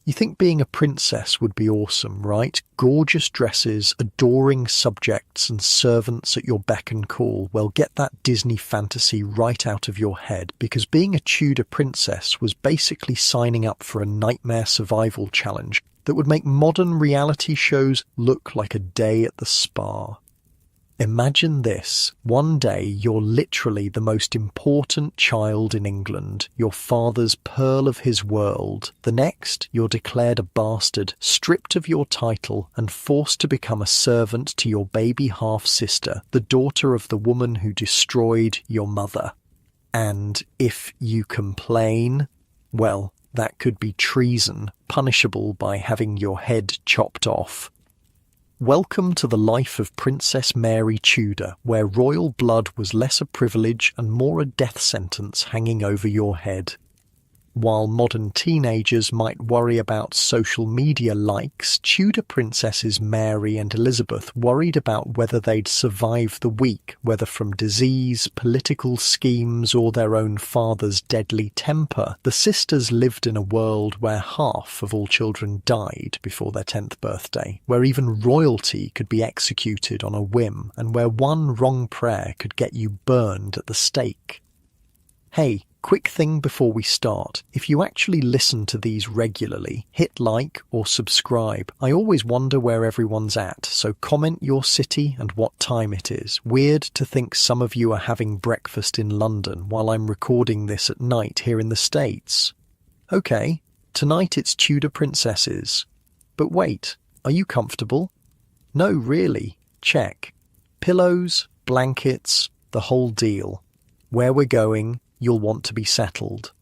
You think being a princess would be awesome, right? Gorgeous dresses, adoring subjects, and servants at your beck and call. Well, get that Disney fantasy right out of your head, because being a Tudor princess was basically signing up for a nightmare survival challenge that would make modern reality shows look like a day at the spa. Imagine this. One day you're literally the most important child in England, your father's pearl of his world. The next, you're declared a bastard, stripped of your title, and forced to become a servant to your baby half-sister, the daughter of the woman who destroyed your mother. And if you complain, well, that could be treason, punishable by having your head chopped off. Welcome to the life of Princess Mary Tudor, where royal blood was less a privilege and more a death sentence hanging over your head. While modern teenagers might worry about social media likes, Tudor princesses Mary and Elizabeth worried about whether they'd survive the week, whether from disease, political schemes, or their own father's deadly temper. The sisters lived in a world where half of all children died before their 10th birthday, where even royalty could be executed on a whim, and where one wrong prayer could get you burned at the stake. Hey, quick thing before we start. If you actually listen to these regularly, hit like or subscribe. I always wonder where everyone's at, so comment your city and what time it is. Weird to think some of you are having breakfast in London while I'm recording this at night here in the States. Okay, tonight it's Tudor princesses. But wait, are you comfortable? No, really. Check. Pillows, blankets, the whole deal. Where we're going, you'll want to be settled.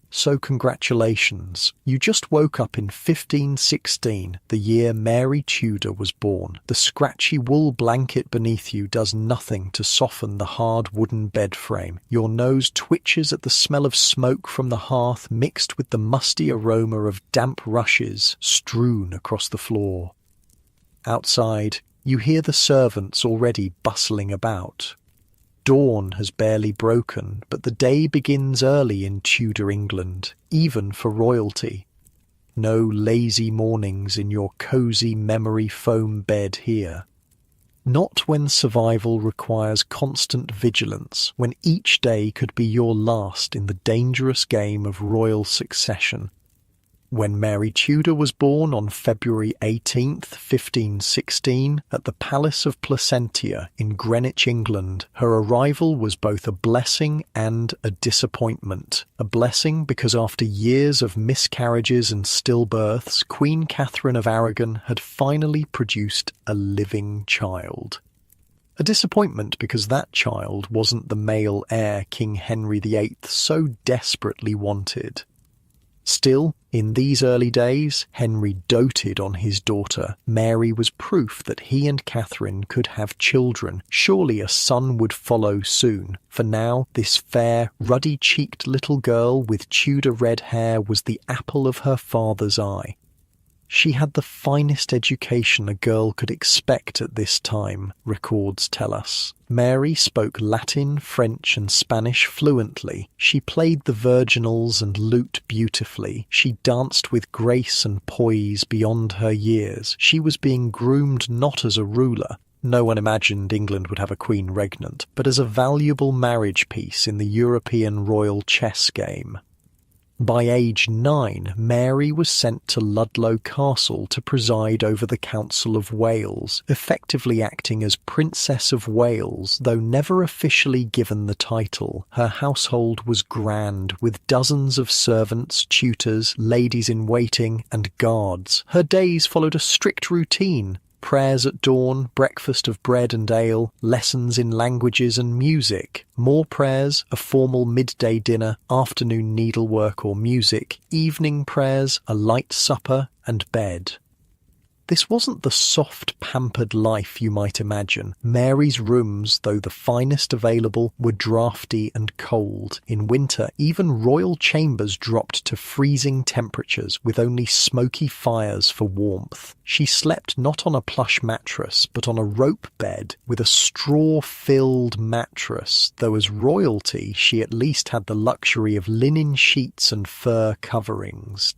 So congratulations, you just woke up in 1516, the year Mary Tudor was born. The scratchy wool blanket beneath you does nothing to soften the hard wooden bed frame. Your nose twitches at the smell of smoke from the hearth mixed with the musty aroma of damp rushes strewn across the floor. Outside, you hear the servants already bustling about. Dawn has barely broken, but the day begins early in Tudor England, even for royalty. No lazy mornings in your cosy memory foam bed here. Not when survival requires constant vigilance, when each day could be your last in the dangerous game of royal succession. When Mary Tudor was born on February 18th, 1516, at the Palace of Placentia in Greenwich, England, her arrival was both a blessing and a disappointment. A blessing because after years of miscarriages and stillbirths, Queen Catherine of Aragon had finally produced a living child. A disappointment because that child wasn't the male heir King Henry VIII so desperately wanted. Still, in these early days, Henry doted on his daughter. Mary was proof that he and Catherine could have children. Surely a son would follow soon. For now, this fair, ruddy-cheeked little girl with Tudor red hair was the apple of her father's eye. She had the finest education a girl could expect at this time, records tell us. Mary spoke Latin, French and Spanish fluently. She played the virginals and lute beautifully. She danced with grace and poise beyond her years. She was being groomed not as a ruler. No one imagined England would have a queen regnant, but as a valuable marriage piece in the European royal chess game. By age 9, Mary was sent to Ludlow Castle to preside over the Council of Wales, effectively acting as Princess of Wales, though never officially given the title. Her household was grand, with dozens of servants, tutors, ladies-in-waiting, and guards. Her days followed a strict routine. Prayers at dawn, breakfast of bread and ale, lessons in languages and music, more prayers, a formal midday dinner, afternoon needlework or music, evening prayers, a light supper, and bed. This wasn't the soft, pampered life you might imagine. Mary's rooms, though the finest available, were draughty and cold. In winter, even royal chambers dropped to freezing temperatures, with only smoky fires for warmth. She slept not on a plush mattress, but on a rope bed with a straw-filled mattress, though as royalty she at least had the luxury of linen sheets and fur coverings.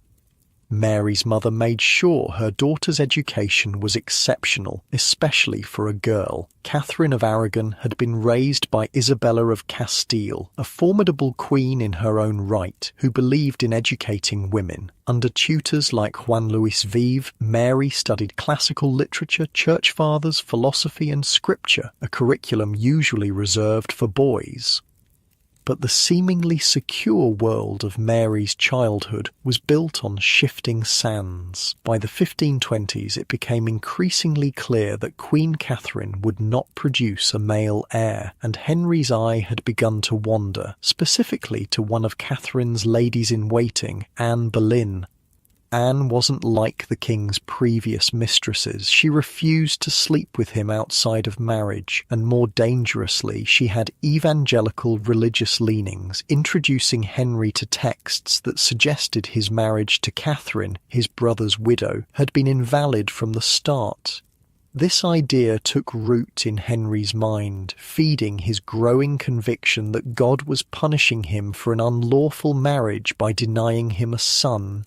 Mary's mother made sure her daughter's education was exceptional, especially for a girl. Catherine of Aragon had been raised by Isabella of Castile, a formidable queen in her own right, who believed in educating women. Under tutors like Juan Luis Vive, Mary studied classical literature, church fathers, philosophy and scripture, a curriculum usually reserved for boys. But the seemingly secure world of Mary's childhood was built on shifting sands. By the 1520s, it became increasingly clear that Queen Catherine would not produce a male heir, and Henry's eye had begun to wander, specifically to one of Catherine's ladies-in-waiting, Anne Boleyn. Anne wasn't like the king's previous mistresses. She refused to sleep with him outside of marriage, and more dangerously, she had evangelical religious leanings, introducing Henry to texts that suggested his marriage to Catherine, his brother's widow, had been invalid from the start. This idea took root in Henry's mind, feeding his growing conviction that God was punishing him for an unlawful marriage by denying him a son.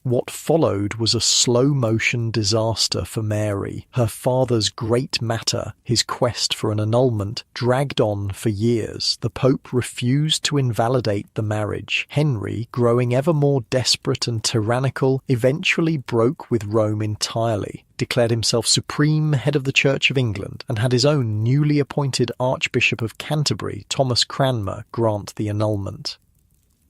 What followed was a slow-motion disaster for Mary. Her father's great matter, his quest for an annulment, dragged on for years. The Pope refused to invalidate the marriage. Henry, growing ever more desperate and tyrannical, eventually broke with Rome entirely, declared himself supreme head of the Church of England, and had his own newly appointed Archbishop of Canterbury, Thomas Cranmer, grant the annulment.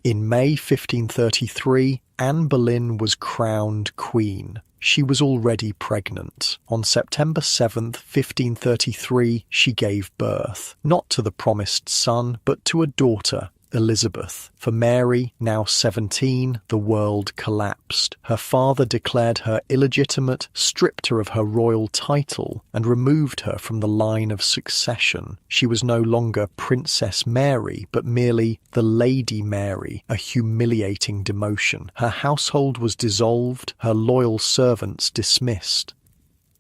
In May 1533, Anne Boleyn was crowned queen. She was already pregnant. On September 7th, 1533, she gave birth, not to the promised son, but to a daughter, Elizabeth. For Mary, now 17, the world collapsed. Her father declared her illegitimate, stripped her of her royal title, and removed her from the line of succession. She was no longer Princess Mary, but merely the Lady Mary, a humiliating demotion. Her household was dissolved, her loyal servants dismissed.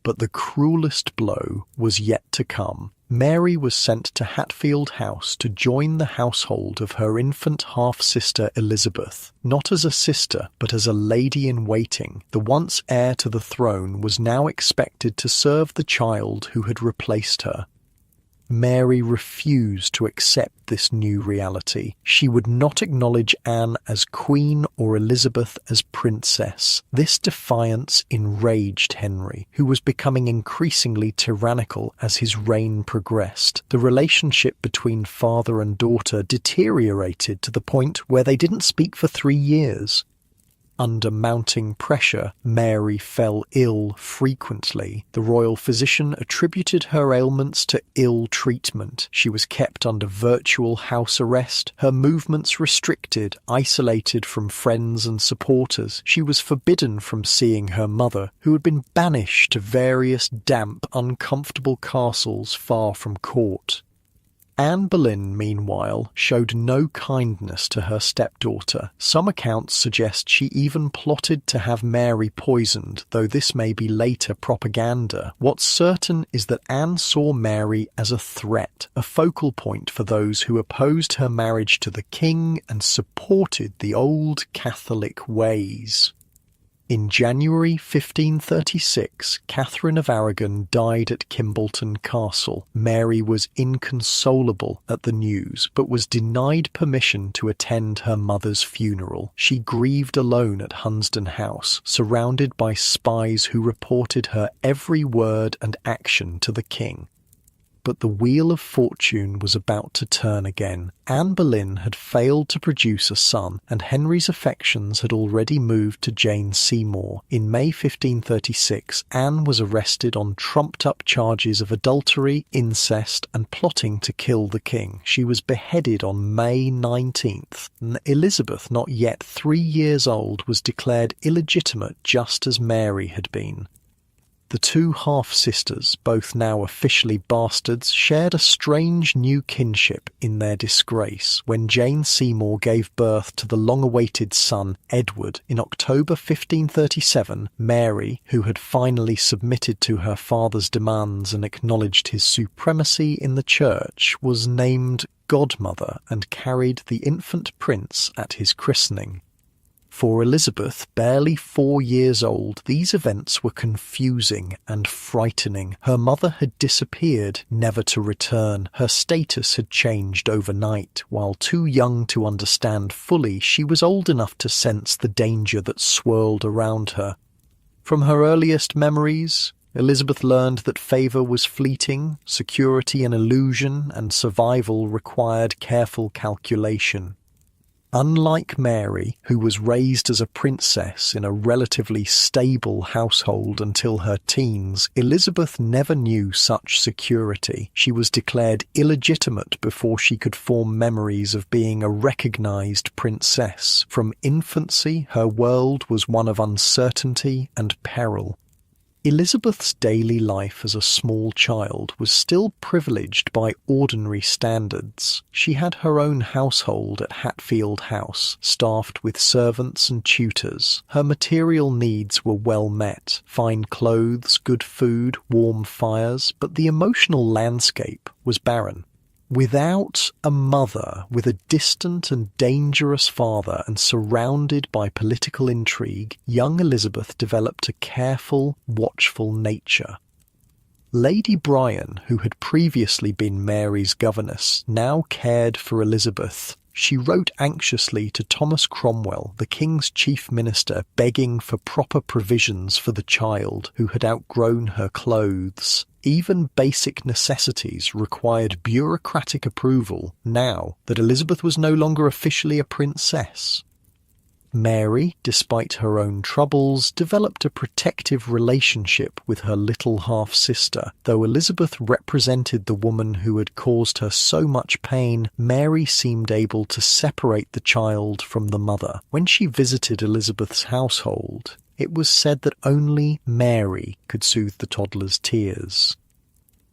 But the cruelest blow was yet to come. Mary was sent to Hatfield House to join the household of her infant half-sister Elizabeth. Not as a sister, but as a lady-in-waiting, the once heir to the throne was now expected to serve the child who had replaced her. Mary refused to accept this new reality. She would not acknowledge Anne as queen or Elizabeth as princess. This defiance enraged Henry, who was becoming increasingly tyrannical as his reign progressed. The relationship between father and daughter deteriorated to the point where they didn't speak for 3 years. Under mounting pressure, Mary fell ill frequently. The royal physician attributed her ailments to ill treatment. She was kept under virtual house arrest, her movements restricted, isolated from friends and supporters. She was forbidden from seeing her mother, who had been banished to various damp, uncomfortable castles far from court. Anne Boleyn, meanwhile, showed no kindness to her stepdaughter. Some accounts suggest she even plotted to have Mary poisoned, though this may be later propaganda. What's certain is that Anne saw Mary as a threat, a focal point for those who opposed her marriage to the king and supported the old Catholic ways. In January 1536, Catherine of Aragon died at Kimbolton Castle. Mary was inconsolable at the news, but was denied permission to attend her mother's funeral. She grieved alone at Hunsdon House, surrounded by spies who reported her every word and action to the king. But the wheel of fortune was about to turn again. Anne Boleyn had failed to produce a son, and Henry's affections had already moved to Jane Seymour. In May 1536, Anne was arrested on trumped-up charges of adultery, incest, and plotting to kill the king. She was beheaded on May 19th. Elizabeth, not yet 3 years old, was declared illegitimate just as Mary had been. The two half-sisters, both now officially bastards, shared a strange new kinship in their disgrace when Jane Seymour gave birth to the long-awaited son, Edward. In October 1537, Mary, who had finally submitted to her father's demands and acknowledged his supremacy in the church, was named godmother and carried the infant prince at his christening. For Elizabeth, barely 4 years old, these events were confusing and frightening. Her mother had disappeared, never to return. Her status had changed overnight. While too young to understand fully, she was old enough to sense the danger that swirled around her. From her earliest memories, Elizabeth learned that favour was fleeting, security an illusion, and survival required careful calculation. Unlike Mary, who was raised as a princess in a relatively stable household until her teens, Elizabeth never knew such security. She was declared illegitimate before she could form memories of being a recognised princess. From infancy, her world was one of uncertainty and peril. Elizabeth's daily life as a small child was still privileged by ordinary standards. She had her own household at Hatfield House, staffed with servants and tutors. Her material needs were well met: fine clothes, good food, warm fires, but the emotional landscape was barren. Without a mother, with a distant and dangerous father, and surrounded by political intrigue, young Elizabeth developed a careful, watchful nature. Lady Bryan, who had previously been Mary's governess, now cared for Elizabeth. She wrote anxiously to Thomas Cromwell, the King's chief minister, begging for proper provisions for the child, who had outgrown her clothes. Even basic necessities required bureaucratic approval now that Elizabeth was no longer officially a princess. Mary, despite her own troubles, developed a protective relationship with her little half-sister. Though Elizabeth represented the woman who had caused her so much pain, Mary seemed able to separate the child from the mother. When she visited Elizabeth's household, it was said that only Mary could soothe the toddler's tears.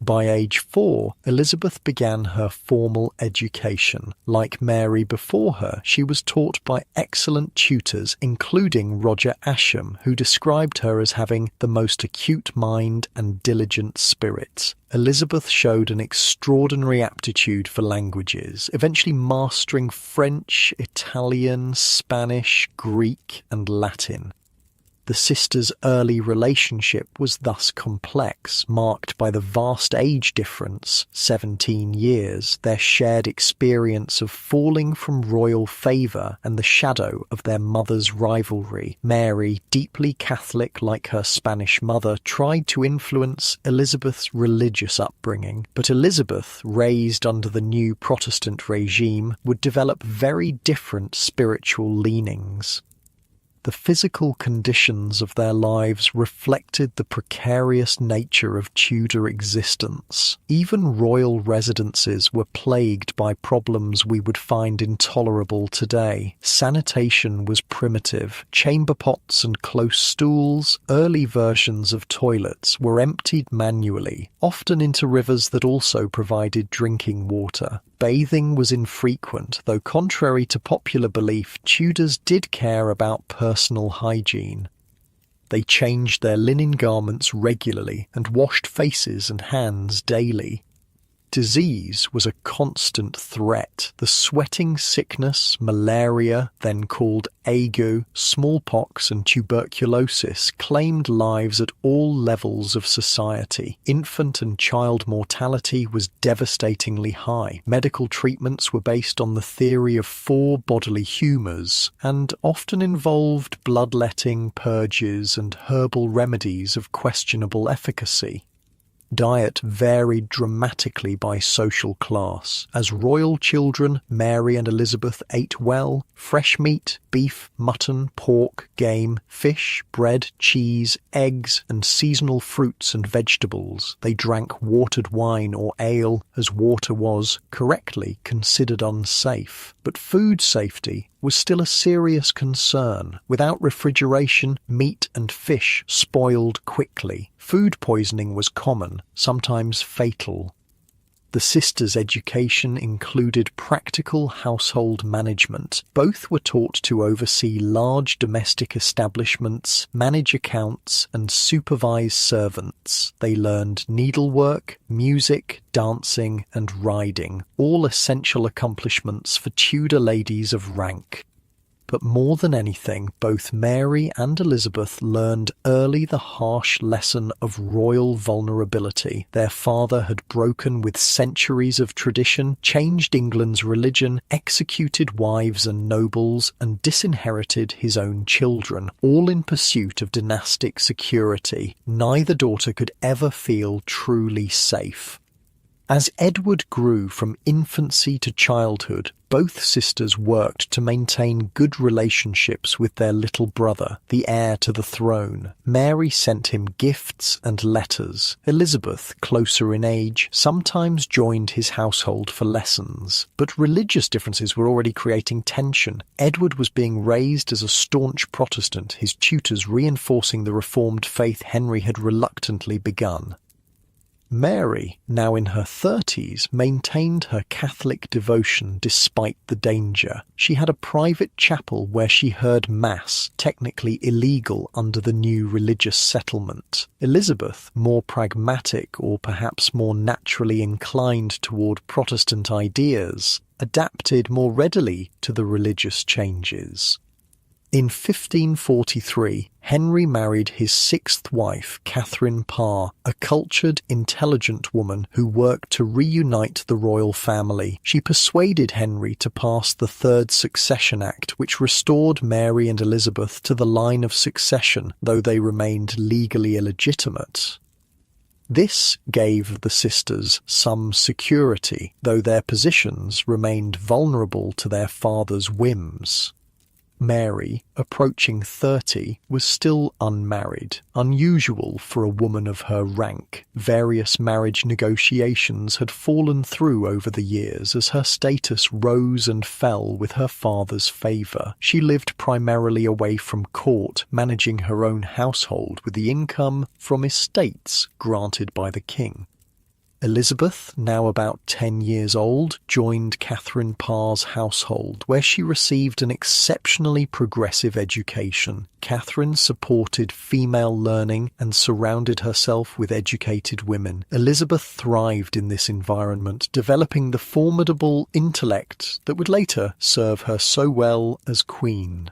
By age 4, Elizabeth began her formal education. Like Mary before her, she was taught by excellent tutors, including Roger Ascham, who described her as having the most acute mind and diligent spirit. Elizabeth showed an extraordinary aptitude for languages, eventually mastering French, Italian, Spanish, Greek, and Latin. The sisters' early relationship was thus complex, marked by the vast age difference, 17 years, their shared experience of falling from royal favour and the shadow of their mother's rivalry. Mary, deeply Catholic like her Spanish mother, tried to influence Elizabeth's religious upbringing, but Elizabeth, raised under the new Protestant regime, would develop very different spiritual leanings. The physical conditions of their lives reflected the precarious nature of Tudor existence. Even royal residences were plagued by problems we would find intolerable today. Sanitation was primitive. Chamber pots and close stools, early versions of toilets, were emptied manually, often into rivers that also provided drinking water. Bathing was infrequent, though contrary to popular belief, Tudors did care about personal hygiene. They changed their linen garments regularly and washed faces and hands daily. Disease was a constant threat. The sweating sickness, malaria, then called ague, smallpox and tuberculosis, claimed lives at all levels of society. Infant and child mortality was devastatingly high. Medical treatments were based on the theory of 4 bodily humours and often involved bloodletting, purges and herbal remedies of questionable efficacy. Diet varied dramatically by social class. As royal children, Mary and Elizabeth ate well: fresh meat, beef, mutton, pork, game, fish, bread, cheese, eggs, and seasonal fruits and vegetables. They drank watered wine or ale, as water was, correctly, considered unsafe. But food safety was still a serious concern. Without refrigeration, meat and fish spoiled quickly. Food poisoning was common, sometimes fatal. The sisters' education included practical household management. Both were taught to oversee large domestic establishments, manage accounts, and supervise servants. They learned needlework, music, dancing, and riding, all essential accomplishments for Tudor ladies of rank. But more than anything, both Mary and Elizabeth learned early the harsh lesson of royal vulnerability. Their father had broken with centuries of tradition, changed England's religion, executed wives and nobles, and disinherited his own children, all in pursuit of dynastic security. Neither daughter could ever feel truly safe. As Edward grew from infancy to childhood, both sisters worked to maintain good relationships with their little brother, the heir to the throne. Mary sent him gifts and letters. Elizabeth, closer in age, sometimes joined his household for lessons. But religious differences were already creating tension. Edward was being raised as a staunch Protestant, his tutors reinforcing the Reformed faith Henry had reluctantly begun. Mary, now in her 30s, maintained her Catholic devotion despite the danger. She had a private chapel where she heard Mass, technically illegal under the new religious settlement. Elizabeth, more pragmatic or perhaps more naturally inclined toward Protestant ideas, adapted more readily to the religious changes. In 1543, Henry married his sixth wife, Catherine Parr, a cultured, intelligent woman who worked to reunite the royal family. She persuaded Henry to pass the Third Succession Act, which restored Mary and Elizabeth to the line of succession, though they remained legally illegitimate. This gave the sisters some security, though their positions remained vulnerable to their father's whims. Mary, approaching 30, was still unmarried, unusual for a woman of her rank. Various marriage negotiations had fallen through over the years as her status rose and fell with her father's favour. She lived primarily away from court, managing her own household with the income from estates granted by the king. Elizabeth, now about 10 years old, joined Catherine Parr's household, where she received an exceptionally progressive education. Catherine supported female learning and surrounded herself with educated women. Elizabeth thrived in this environment, developing the formidable intellect that would later serve her so well as queen.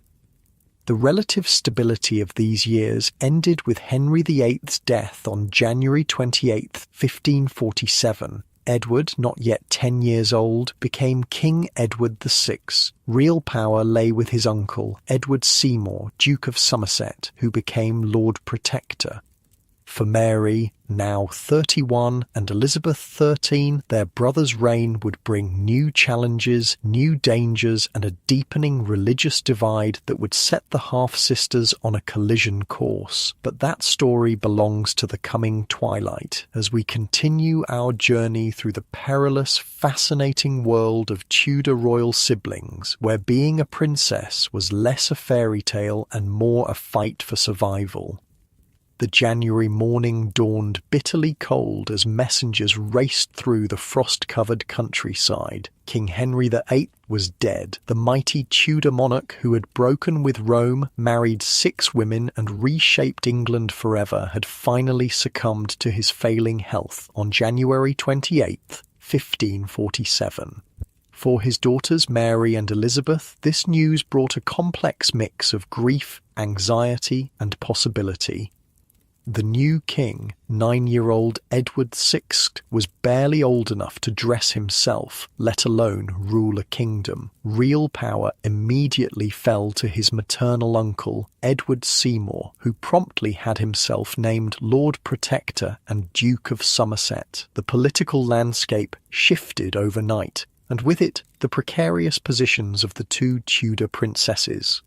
The relative stability of these years ended with Henry VIII's death on January 28, 1547. Edward, not yet 10 years old, became King Edward VI. Real power lay with his uncle, Edward Seymour, Duke of Somerset, who became Lord Protector. For Mary, now 31, and Elizabeth 13, their brother's reign would bring new challenges, new dangers, and a deepening religious divide that would set the half-sisters on a collision course. But that story belongs to the coming twilight, as we continue our journey through the perilous, fascinating world of Tudor royal siblings, where being a princess was less a fairy tale and more a fight for survival. The January morning dawned bitterly cold as messengers raced through the frost-covered countryside. King Henry VIII was dead. The mighty Tudor monarch who had broken with Rome, married 6 women, and reshaped England forever had finally succumbed to his failing health on January 28, 1547. For his daughters Mary and Elizabeth, this news brought a complex mix of grief, anxiety, and possibility. The new king, 9-year-old Edward VI, was barely old enough to dress himself, let alone rule a kingdom. Real power immediately fell to his maternal uncle, Edward Seymour, who promptly had himself named Lord Protector and Duke of Somerset. The political landscape shifted overnight, and with it the precarious positions of the 2 Tudor princesses.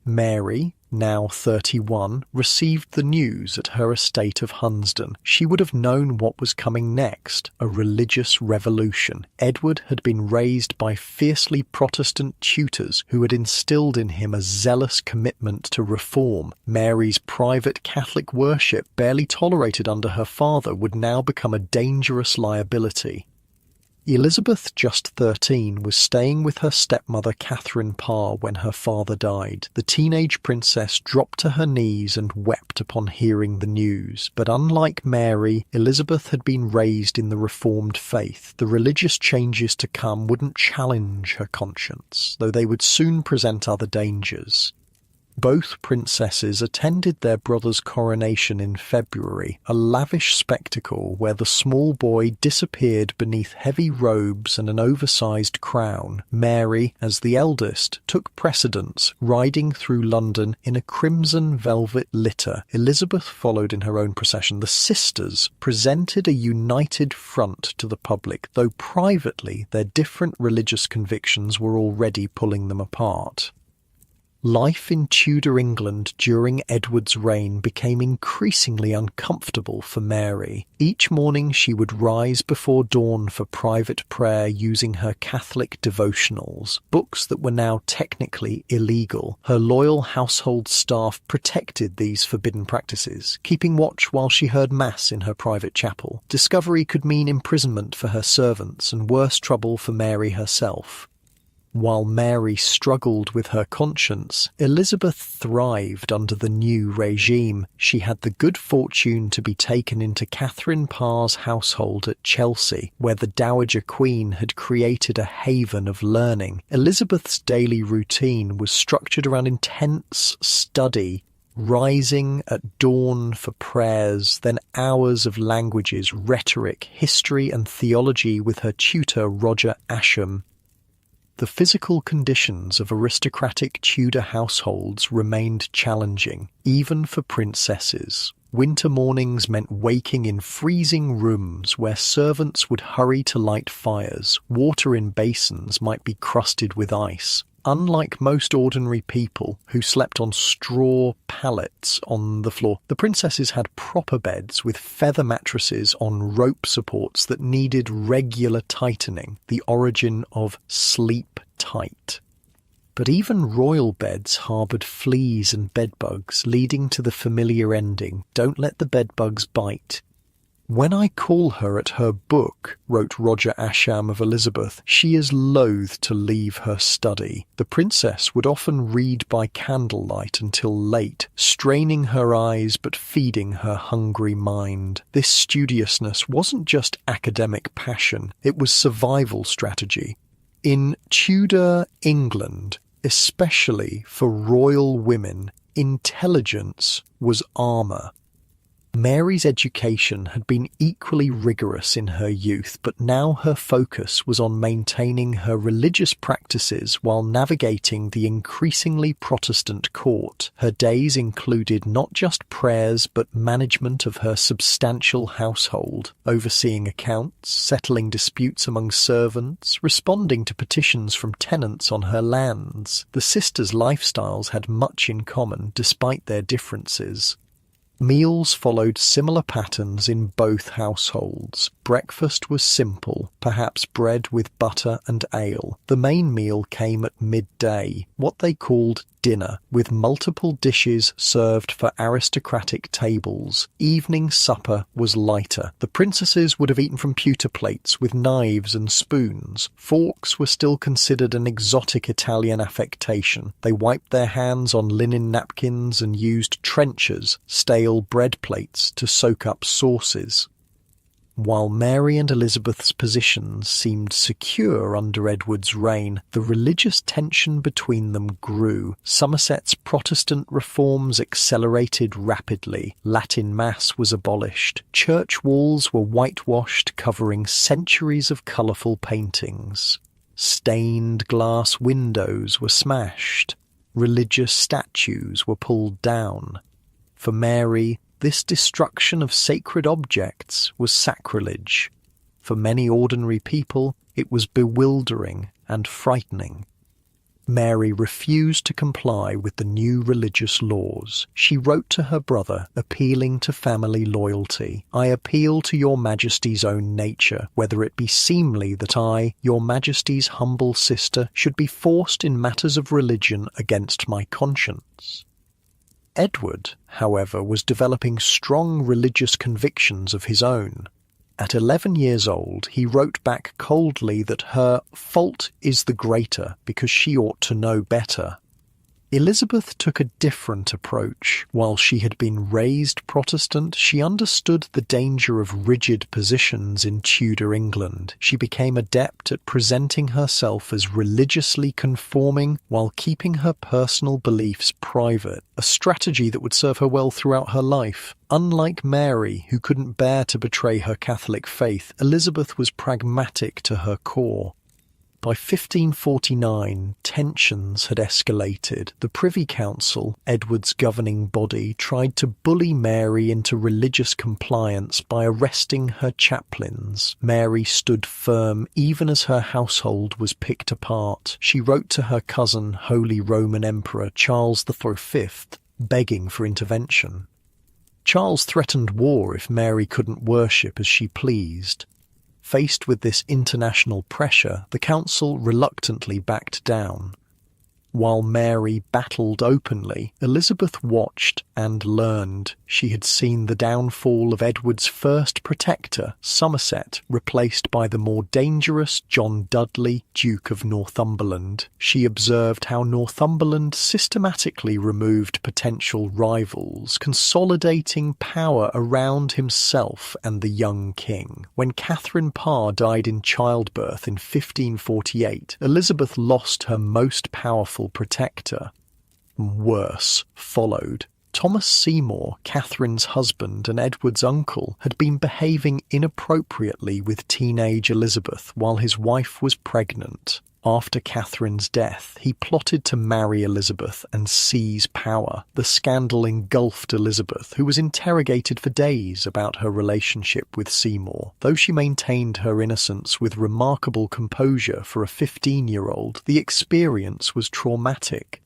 Mary, now 31, received the news at her estate of Hunsdon. She would have known what was coming next, a religious revolution. Edward had been raised by fiercely Protestant tutors who had instilled in him a zealous commitment to reform. Mary's private Catholic worship, barely tolerated under her father, would now become a dangerous liability. Elizabeth, just 13, was staying with her stepmother Catherine Parr when her father died. The teenage princess dropped to her knees and wept upon hearing the news. But unlike Mary, Elizabeth had been raised in the Reformed faith. The religious changes to come wouldn't challenge her conscience, though they would soon present other dangers. Both princesses attended their brother's coronation in February, a lavish spectacle where the small boy disappeared beneath heavy robes and an oversized crown. Mary, as the eldest, took precedence, riding through London in a crimson velvet litter. Elizabeth followed in her own procession. The sisters presented a united front to the public, though privately their different religious convictions were already pulling them apart. Life in Tudor England during Edward's reign became increasingly uncomfortable for Mary. Each morning she would rise before dawn for private prayer using her Catholic devotionals, books that were now technically illegal. Her loyal household staff protected these forbidden practices, keeping watch while she heard Mass in her private chapel. Discovery could mean imprisonment for her servants and worse trouble for Mary herself. While Mary struggled with her conscience, Elizabeth thrived under the new regime. She had the good fortune to be taken into Catherine Parr's household at Chelsea, where the Dowager Queen had created a haven of learning. Elizabeth's daily routine was structured around intense study, rising at dawn for prayers, then hours of languages, rhetoric, history and theology with her tutor Roger Ascham. The physical conditions of aristocratic Tudor households remained challenging, even for princesses. Winter mornings meant waking in freezing rooms where servants would hurry to light fires. Water in basins might be crusted with ice. Unlike most ordinary people who slept on straw pallets on the floor, the princesses had proper beds with feather mattresses on rope supports that needed regular tightening, the origin of sleep tight. But even royal beds harboured fleas and bedbugs, leading to the familiar ending, "Don't let the bedbugs bite." "When I call her at her book," wrote Roger Ascham of Elizabeth, "she is loath to leave her study." The princess would often read by candlelight until late, straining her eyes but feeding her hungry mind. This studiousness wasn't just academic passion, it was survival strategy. In Tudor England, especially for royal women, intelligence was armour. Mary's education had been equally rigorous in her youth, but now her focus was on maintaining her religious practices while navigating the increasingly Protestant court. Her days included not just prayers but management of her substantial household, overseeing accounts, settling disputes among servants, responding to petitions from tenants on her lands. The sisters' lifestyles had much in common despite their differences. Meals followed similar patterns in both households. Breakfast was simple, perhaps bread with butter and ale. The main meal came at midday, what they called dinner, with multiple dishes served for aristocratic tables. Evening supper was lighter. The princesses would have eaten from pewter plates with knives and spoons. Forks were still considered an exotic Italian affectation. They wiped their hands on linen napkins and used trenchers, stale bread plates, to soak up sauces. While Mary and Elizabeth's positions seemed secure under Edward's reign, the religious tension between them grew. Somerset's Protestant reforms accelerated rapidly. Latin Mass was abolished. Church walls were whitewashed, covering centuries of colourful paintings. Stained glass windows were smashed. Religious statues were pulled down. For Mary, this destruction of sacred objects was sacrilege. For many ordinary people, it was bewildering and frightening. Mary refused to comply with the new religious laws. She wrote to her brother, appealing to family loyalty. "I appeal to your Majesty's own nature, whether it be seemly that I, your Majesty's humble sister, should be forced in matters of religion against my conscience." Edward, however, was developing strong religious convictions of his own. At 11 years old, he wrote back coldly that her fault is the greater because she ought to know better. Elizabeth took a different approach. While she had been raised Protestant, she understood the danger of rigid positions in Tudor England. She became adept at presenting herself as religiously conforming while keeping her personal beliefs private, a strategy that would serve her well throughout her life. Unlike Mary, who couldn't bear to betray her Catholic faith, Elizabeth was pragmatic to her core. By 1549, tensions had escalated. The Privy Council, Edward's governing body, tried to bully Mary into religious compliance by arresting her chaplains. Mary stood firm even as her household was picked apart. She wrote to her cousin, Holy Roman Emperor Charles V, begging for intervention. Charles threatened war if Mary couldn't worship as she pleased. Faced with this international pressure, the council reluctantly backed down. While Mary battled openly, Elizabeth watched and learned. She had seen the downfall of Edward's first protector, Somerset, replaced by the more dangerous John Dudley, Duke of Northumberland. She observed how Northumberland systematically removed potential rivals, consolidating power around himself and the young king. When Catherine Parr died in childbirth in 1548, Elizabeth lost her most powerful protector. Worse followed. Thomas Seymour, Catherine's husband and Edward's uncle, had been behaving inappropriately with teenage Elizabeth while his wife was pregnant. After Catherine's death, he plotted to marry Elizabeth and seize power. The scandal engulfed Elizabeth, who was interrogated for days about her relationship with Seymour. Though she maintained her innocence with remarkable composure for a 15-year-old, the experience was traumatic.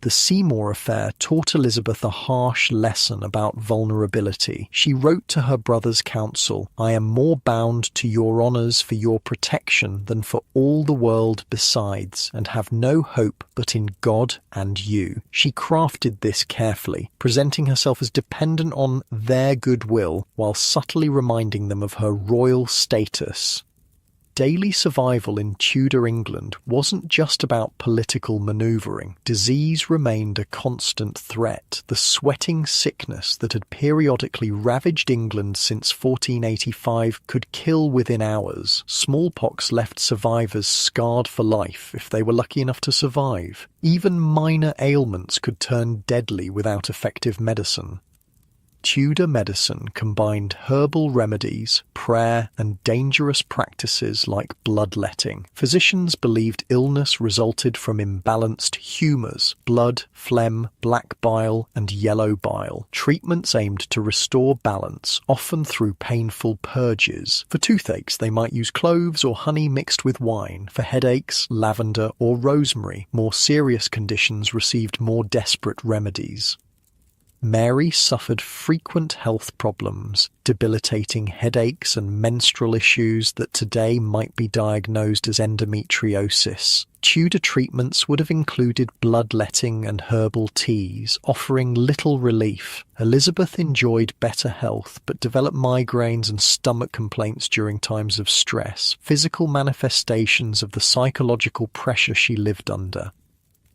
The Seymour affair taught Elizabeth a harsh lesson about vulnerability. She wrote to her brother's council, "I am more bound to your honours for your protection than for all the world besides, and have no hope but in God and you." She crafted this carefully, presenting herself as dependent on their goodwill while subtly reminding them of her royal status. Daily survival in Tudor England wasn't just about political manoeuvring. Disease remained a constant threat. The sweating sickness that had periodically ravaged England since 1485 could kill within hours. Smallpox left survivors scarred for life if they were lucky enough to survive. Even minor ailments could turn deadly without effective medicine. Tudor medicine combined herbal remedies, prayer, and dangerous practices like bloodletting. Physicians believed illness resulted from imbalanced humours, blood, phlegm, black bile, and yellow bile. Treatments aimed to restore balance, often through painful purges. For toothaches, they might use cloves or honey mixed with wine. For headaches, lavender or rosemary. More serious conditions received more desperate remedies. Mary suffered frequent health problems, debilitating headaches and menstrual issues that today might be diagnosed as endometriosis. Tudor treatments would have included bloodletting and herbal teas, offering little relief. Elizabeth enjoyed better health, but developed migraines and stomach complaints during times of stress, physical manifestations of the psychological pressure she lived under.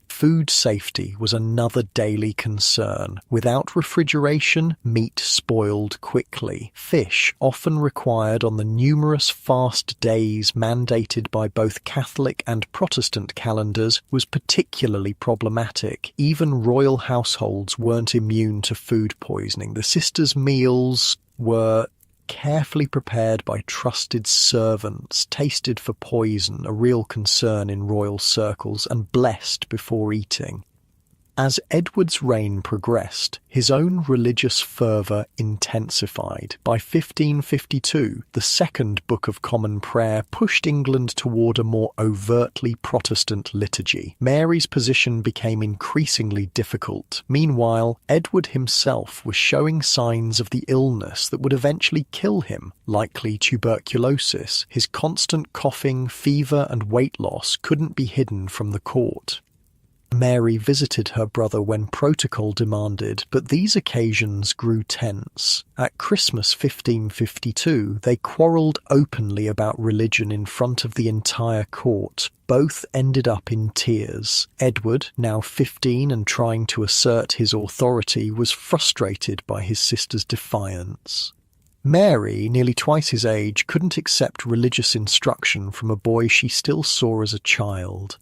Food safety was another daily concern. Without refrigeration, meat spoiled quickly. Fish, often required on the numerous fast days mandated by both Catholic and Protestant calendars, was particularly problematic. Even royal households weren't immune to food poisoning. The sisters' meals were carefully prepared by trusted servants, tasted for poison, a real concern in royal circles, and blessed before eating. As Edward's reign progressed, his own religious fervour intensified. By 1552, the Second Book of Common Prayer pushed England toward a more overtly Protestant liturgy. Mary's position became increasingly difficult. Meanwhile, Edward himself was showing signs of the illness that would eventually kill him, likely tuberculosis. His constant coughing, fever, and weight loss couldn't be hidden from the court. Mary visited her brother when protocol demanded, but these occasions grew tense. At Christmas 1552, they quarrelled openly about religion in front of the entire court. Both ended up in tears. Edward, now 15 and trying to assert his authority, was frustrated by his sister's defiance. Mary, nearly twice his age, couldn't accept religious instruction from a boy she still saw as a child.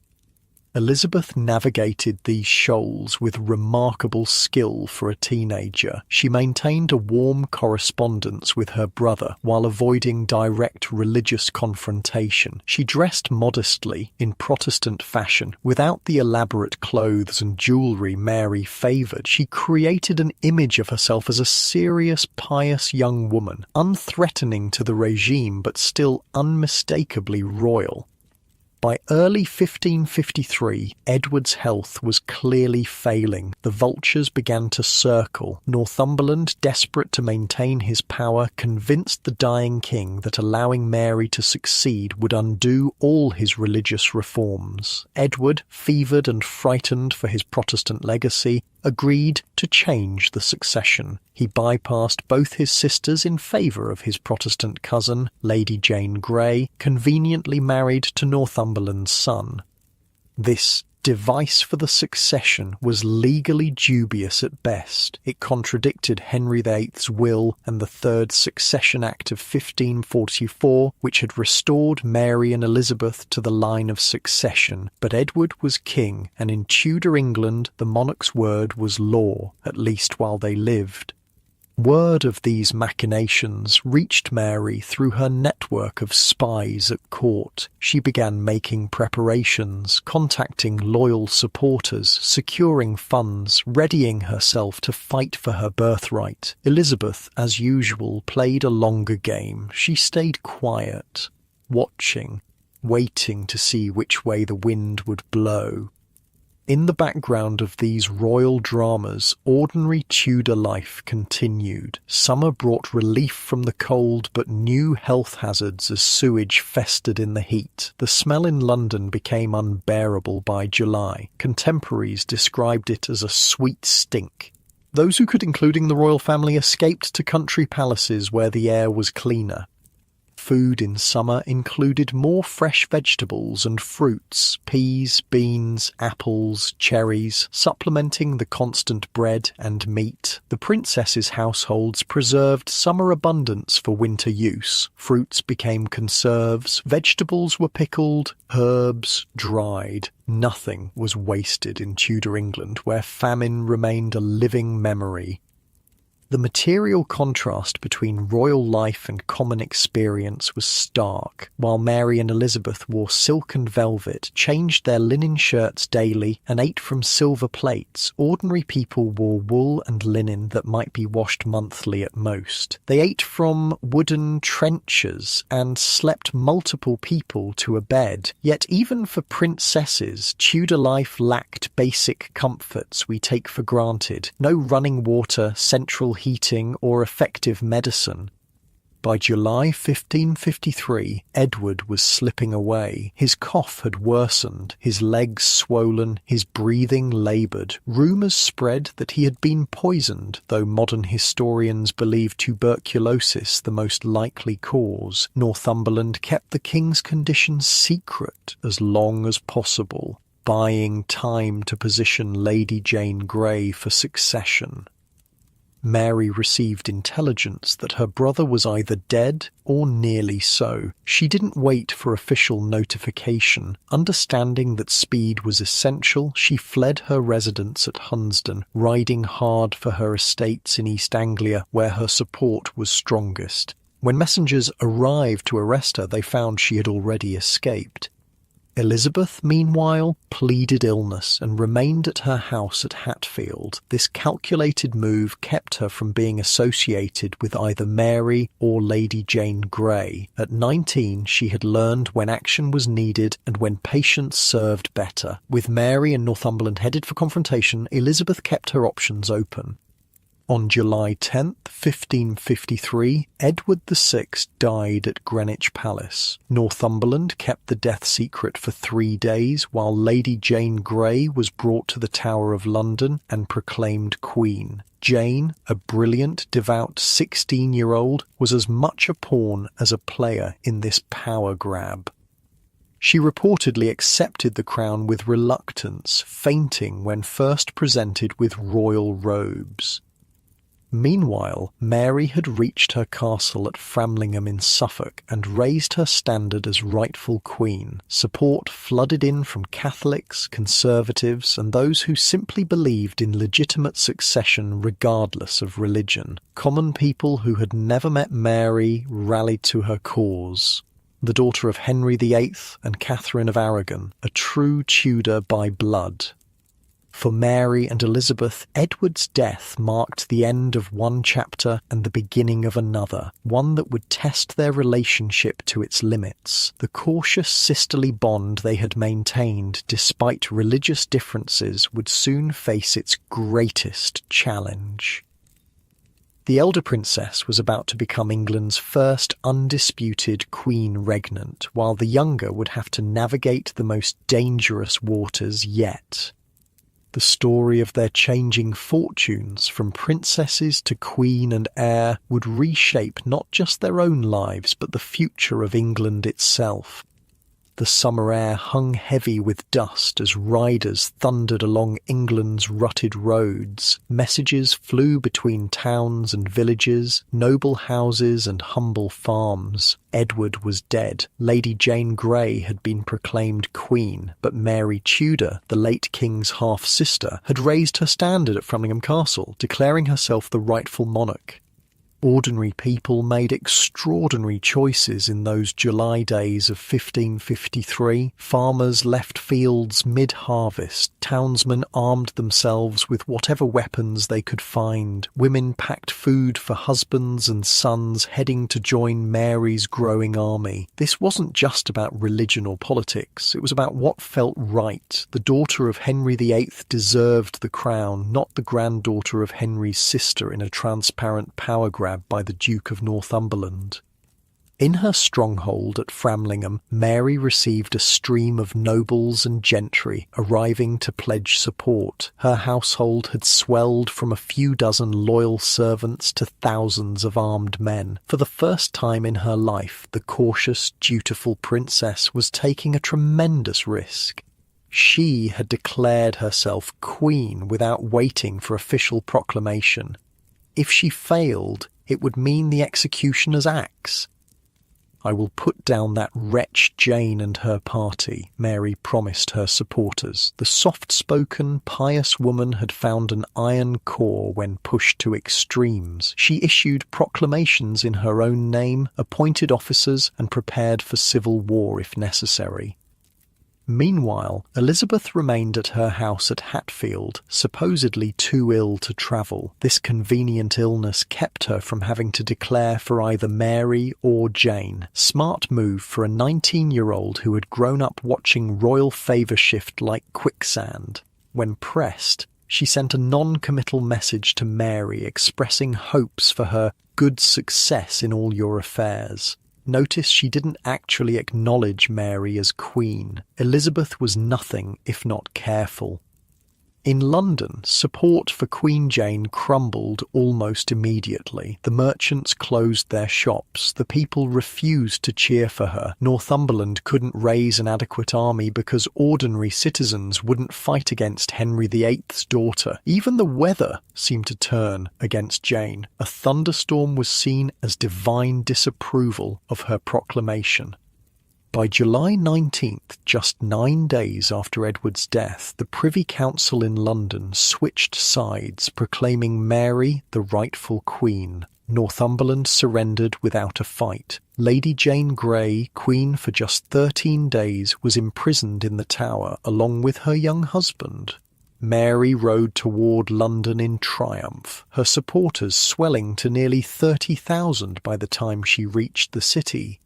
Elizabeth navigated these shoals with remarkable skill for a teenager. She maintained a warm correspondence with her brother while avoiding direct religious confrontation. She dressed modestly, in Protestant fashion, without the elaborate clothes and jewellery Mary favoured. She created an image of herself as a serious, pious young woman, unthreatening to the regime but still unmistakably royal. By early 1553, Edward's health was clearly failing. The vultures began to circle. Northumberland, desperate to maintain his power, convinced the dying king that allowing Mary to succeed would undo all his religious reforms. Edward, fevered and frightened for his Protestant legacy, agreed to change the succession. He bypassed both his sisters in favour of his Protestant cousin, Lady Jane Grey, conveniently married to Northumberland's son. This device for the succession was legally dubious at best. It contradicted Henry VIII's will and the Third Succession Act of 1544, which had restored Mary and Elizabeth to the line of succession. But Edward was king, and in Tudor England the monarch's word was law, at least while they lived. Word of these machinations reached Mary through her network of spies at court. She began making preparations, contacting loyal supporters, securing funds, readying herself to fight for her birthright. Elizabeth, as usual, played a longer game. She stayed quiet, watching, waiting to see which way the wind would blow. In the background of these royal dramas, ordinary Tudor life continued. Summer brought relief from the cold, but new health hazards as sewage festered in the heat. The smell in London became unbearable by July. Contemporaries described it as a sweet stink. Those who could, including the royal family, escaped to country palaces where the air was cleaner. Food in summer included more fresh vegetables and fruits, peas, beans, apples, cherries, supplementing the constant bread and meat. The princesses' households preserved summer abundance for winter use. Fruits became conserves, vegetables were pickled, herbs dried. Nothing was wasted in Tudor England, where famine remained a living memory. The material contrast between royal life and common experience was stark. While Mary and Elizabeth wore silk and velvet, changed their linen shirts daily, and ate from silver plates, ordinary people wore wool and linen that might be washed monthly at most. They ate from wooden trenchers and slept multiple people to a bed. Yet even for princesses, Tudor life lacked basic comforts we take for granted. No running water, central heating, or effective medicine. By July 1553, Edward was slipping away. His cough had worsened, his legs swollen, his breathing laboured. Rumours spread that he had been poisoned, though modern historians believe tuberculosis the most likely cause. Northumberland kept the king's condition secret as long as possible, buying time to position Lady Jane Grey for succession. Mary received intelligence that her brother was either dead or nearly so. She didn't wait for official notification. Understanding that speed was essential, she fled her residence at Hunsdon, riding hard for her estates in East Anglia, where her support was strongest. When messengers arrived to arrest her, they found she had already escaped. Elizabeth, meanwhile, pleaded illness and remained at her house at Hatfield. This calculated move kept her from being associated with either Mary or Lady Jane Grey. At 19, she had learned when action was needed and when patience served better. With Mary and Northumberland headed for confrontation, Elizabeth kept her options open. On July 10th, 1553, Edward VI died at Greenwich Palace. Northumberland kept the death secret for 3 days, while Lady Jane Grey was brought to the Tower of London and proclaimed Queen. Jane, a brilliant, devout 16-year-old, was as much a pawn as a player in this power grab. She reportedly accepted the crown with reluctance, fainting when first presented with royal robes. Meanwhile, Mary had reached her castle at Framlingham in Suffolk and raised her standard as rightful queen. Support flooded in from Catholics, Conservatives, and those who simply believed in legitimate succession regardless of religion. Common people who had never met Mary rallied to her cause. The daughter of Henry VIII and Catherine of Aragon, a true Tudor by blood. For Mary and Elizabeth, Edward's death marked the end of one chapter and the beginning of another, one that would test their relationship to its limits. The cautious sisterly bond they had maintained despite religious differences would soon face its greatest challenge. The elder princess was about to become England's first undisputed queen regnant, while the younger would have to navigate the most dangerous waters yet. The story of their changing fortunes from princesses to queen and heir would reshape not just their own lives but the future of England itself. The summer air hung heavy with dust as riders thundered along England's rutted roads. Messages flew between towns and villages, noble houses and humble farms. Edward was dead. Lady Jane Grey had been proclaimed queen, but Mary Tudor, the late king's half-sister, had raised her standard at Framlingham Castle, declaring herself the rightful monarch. Ordinary people made extraordinary choices in those July days of 1553. Farmers left fields mid-harvest. Townsmen armed themselves with whatever weapons they could find. Women packed food for husbands and sons heading to join Mary's growing army. This wasn't just about religion or politics. It was about what felt right. The daughter of Henry VIII deserved the crown, not the granddaughter of Henry's sister in a transparent power grab by the Duke of Northumberland. In her stronghold at Framlingham, Mary received a stream of nobles and gentry arriving to pledge support. Her household had swelled from a few dozen loyal servants to thousands of armed men. For the first time in her life, the cautious, dutiful princess was taking a tremendous risk. She had declared herself queen without waiting for official proclamation. If she failed, it would mean the executioner's axe. "I will put down that wretch Jane and her party," Mary promised her supporters. The soft-spoken, pious woman had found an iron core when pushed to extremes. She issued proclamations in her own name, appointed officers, and prepared for civil war if necessary. Meanwhile, Elizabeth remained at her house at Hatfield, supposedly too ill to travel. This convenient illness kept her from having to declare for either Mary or Jane. Smart move for a 19-year-old who had grown up watching royal favour shift like quicksand. When pressed, she sent a non-committal message to Mary expressing hopes for her good success in all your affairs. Notice she didn't actually acknowledge Mary as queen. Elizabeth was nothing if not careful. In London, support for Queen Jane crumbled almost immediately. The merchants closed their shops. The people refused to cheer for her. Northumberland couldn't raise an adequate army because ordinary citizens wouldn't fight against Henry VIII's daughter. Even the weather seemed to turn against Jane. A thunderstorm was seen as divine disapproval of her proclamation. By July 19th, just 9 days after Edward's death, the Privy Council in London switched sides, proclaiming Mary the rightful queen. Northumberland surrendered without a fight. Lady Jane Grey, queen for just 13 days, was imprisoned in the Tower along with her young husband. Mary rode toward London in triumph, her supporters swelling to nearly 30,000 by the time she reached the city.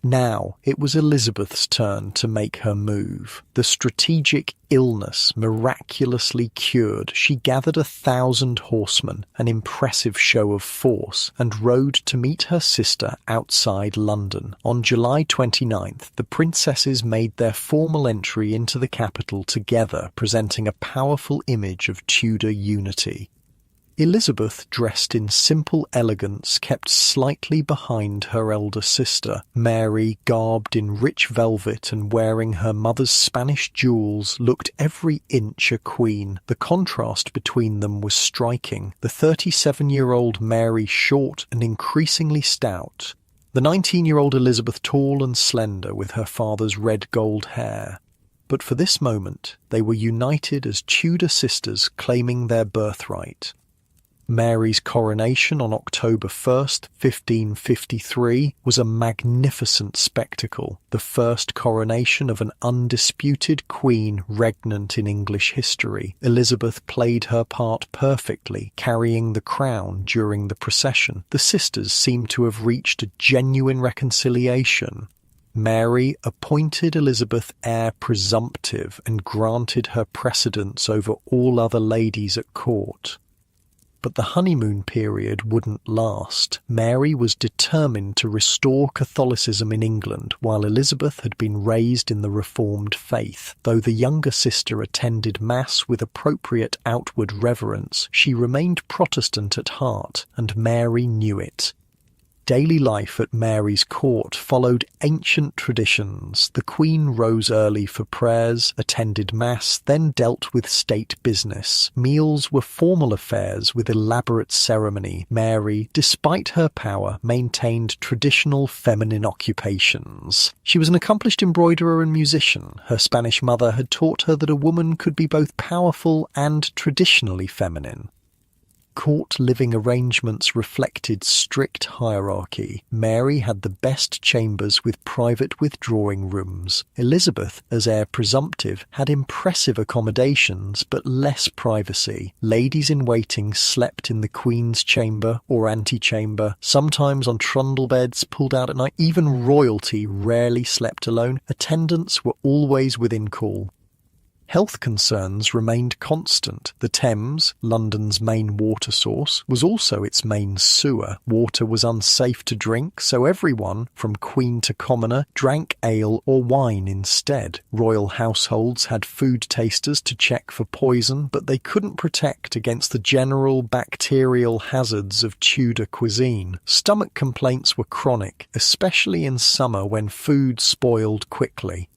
Now it was Elizabeth's turn to make her move. The strategic illness miraculously cured, she gathered 1,000 horsemen, an impressive show of force, and rode to meet her sister outside London. On July 29th, the princesses made their formal entry into the capital together, presenting a powerful image of Tudor unity. Elizabeth, dressed in simple elegance, kept slightly behind her elder sister. Mary, garbed in rich velvet and wearing her mother's Spanish jewels, looked every inch a queen. The contrast between them was striking. The 37-year-old Mary short and increasingly stout. The 19-year-old Elizabeth tall and slender with her father's red-gold hair. But for this moment, they were united as Tudor sisters claiming their birthright. Mary's coronation on October 1st, 1553, was a magnificent spectacle, the first coronation of an undisputed queen regnant in English history. Elizabeth played her part perfectly, carrying the crown during the procession. The sisters seemed to have reached a genuine reconciliation. Mary appointed Elizabeth heir presumptive and granted her precedence over all other ladies at court. But the honeymoon period wouldn't last. Mary was determined to restore Catholicism in England, while Elizabeth had been raised in the Reformed faith. Though the younger sister attended Mass with appropriate outward reverence, she remained Protestant at heart, and Mary knew it. Daily life at Mary's court followed ancient traditions. The Queen rose early for prayers, attended Mass, then dealt with state business. Meals were formal affairs with elaborate ceremony. Mary, despite her power, maintained traditional feminine occupations. She was an accomplished embroiderer and musician. Her Spanish mother had taught her that a woman could be both powerful and traditionally feminine. Court living arrangements reflected strict hierarchy. Mary had the best chambers with private withdrawing rooms. Elizabeth, as heir presumptive, had impressive accommodations but less privacy. Ladies-in-waiting slept in the Queen's chamber or antechamber, sometimes on trundle beds pulled out at night. Even royalty rarely slept alone. Attendants were always within call. Health concerns remained constant. The Thames, London's main water source, was also its main sewer. Water was unsafe to drink, so everyone, from queen to commoner, drank ale or wine instead. Royal households had food tasters to check for poison, but they couldn't protect against the general bacterial hazards of Tudor cuisine. Stomach complaints were chronic, especially in summer when food spoiled quickly.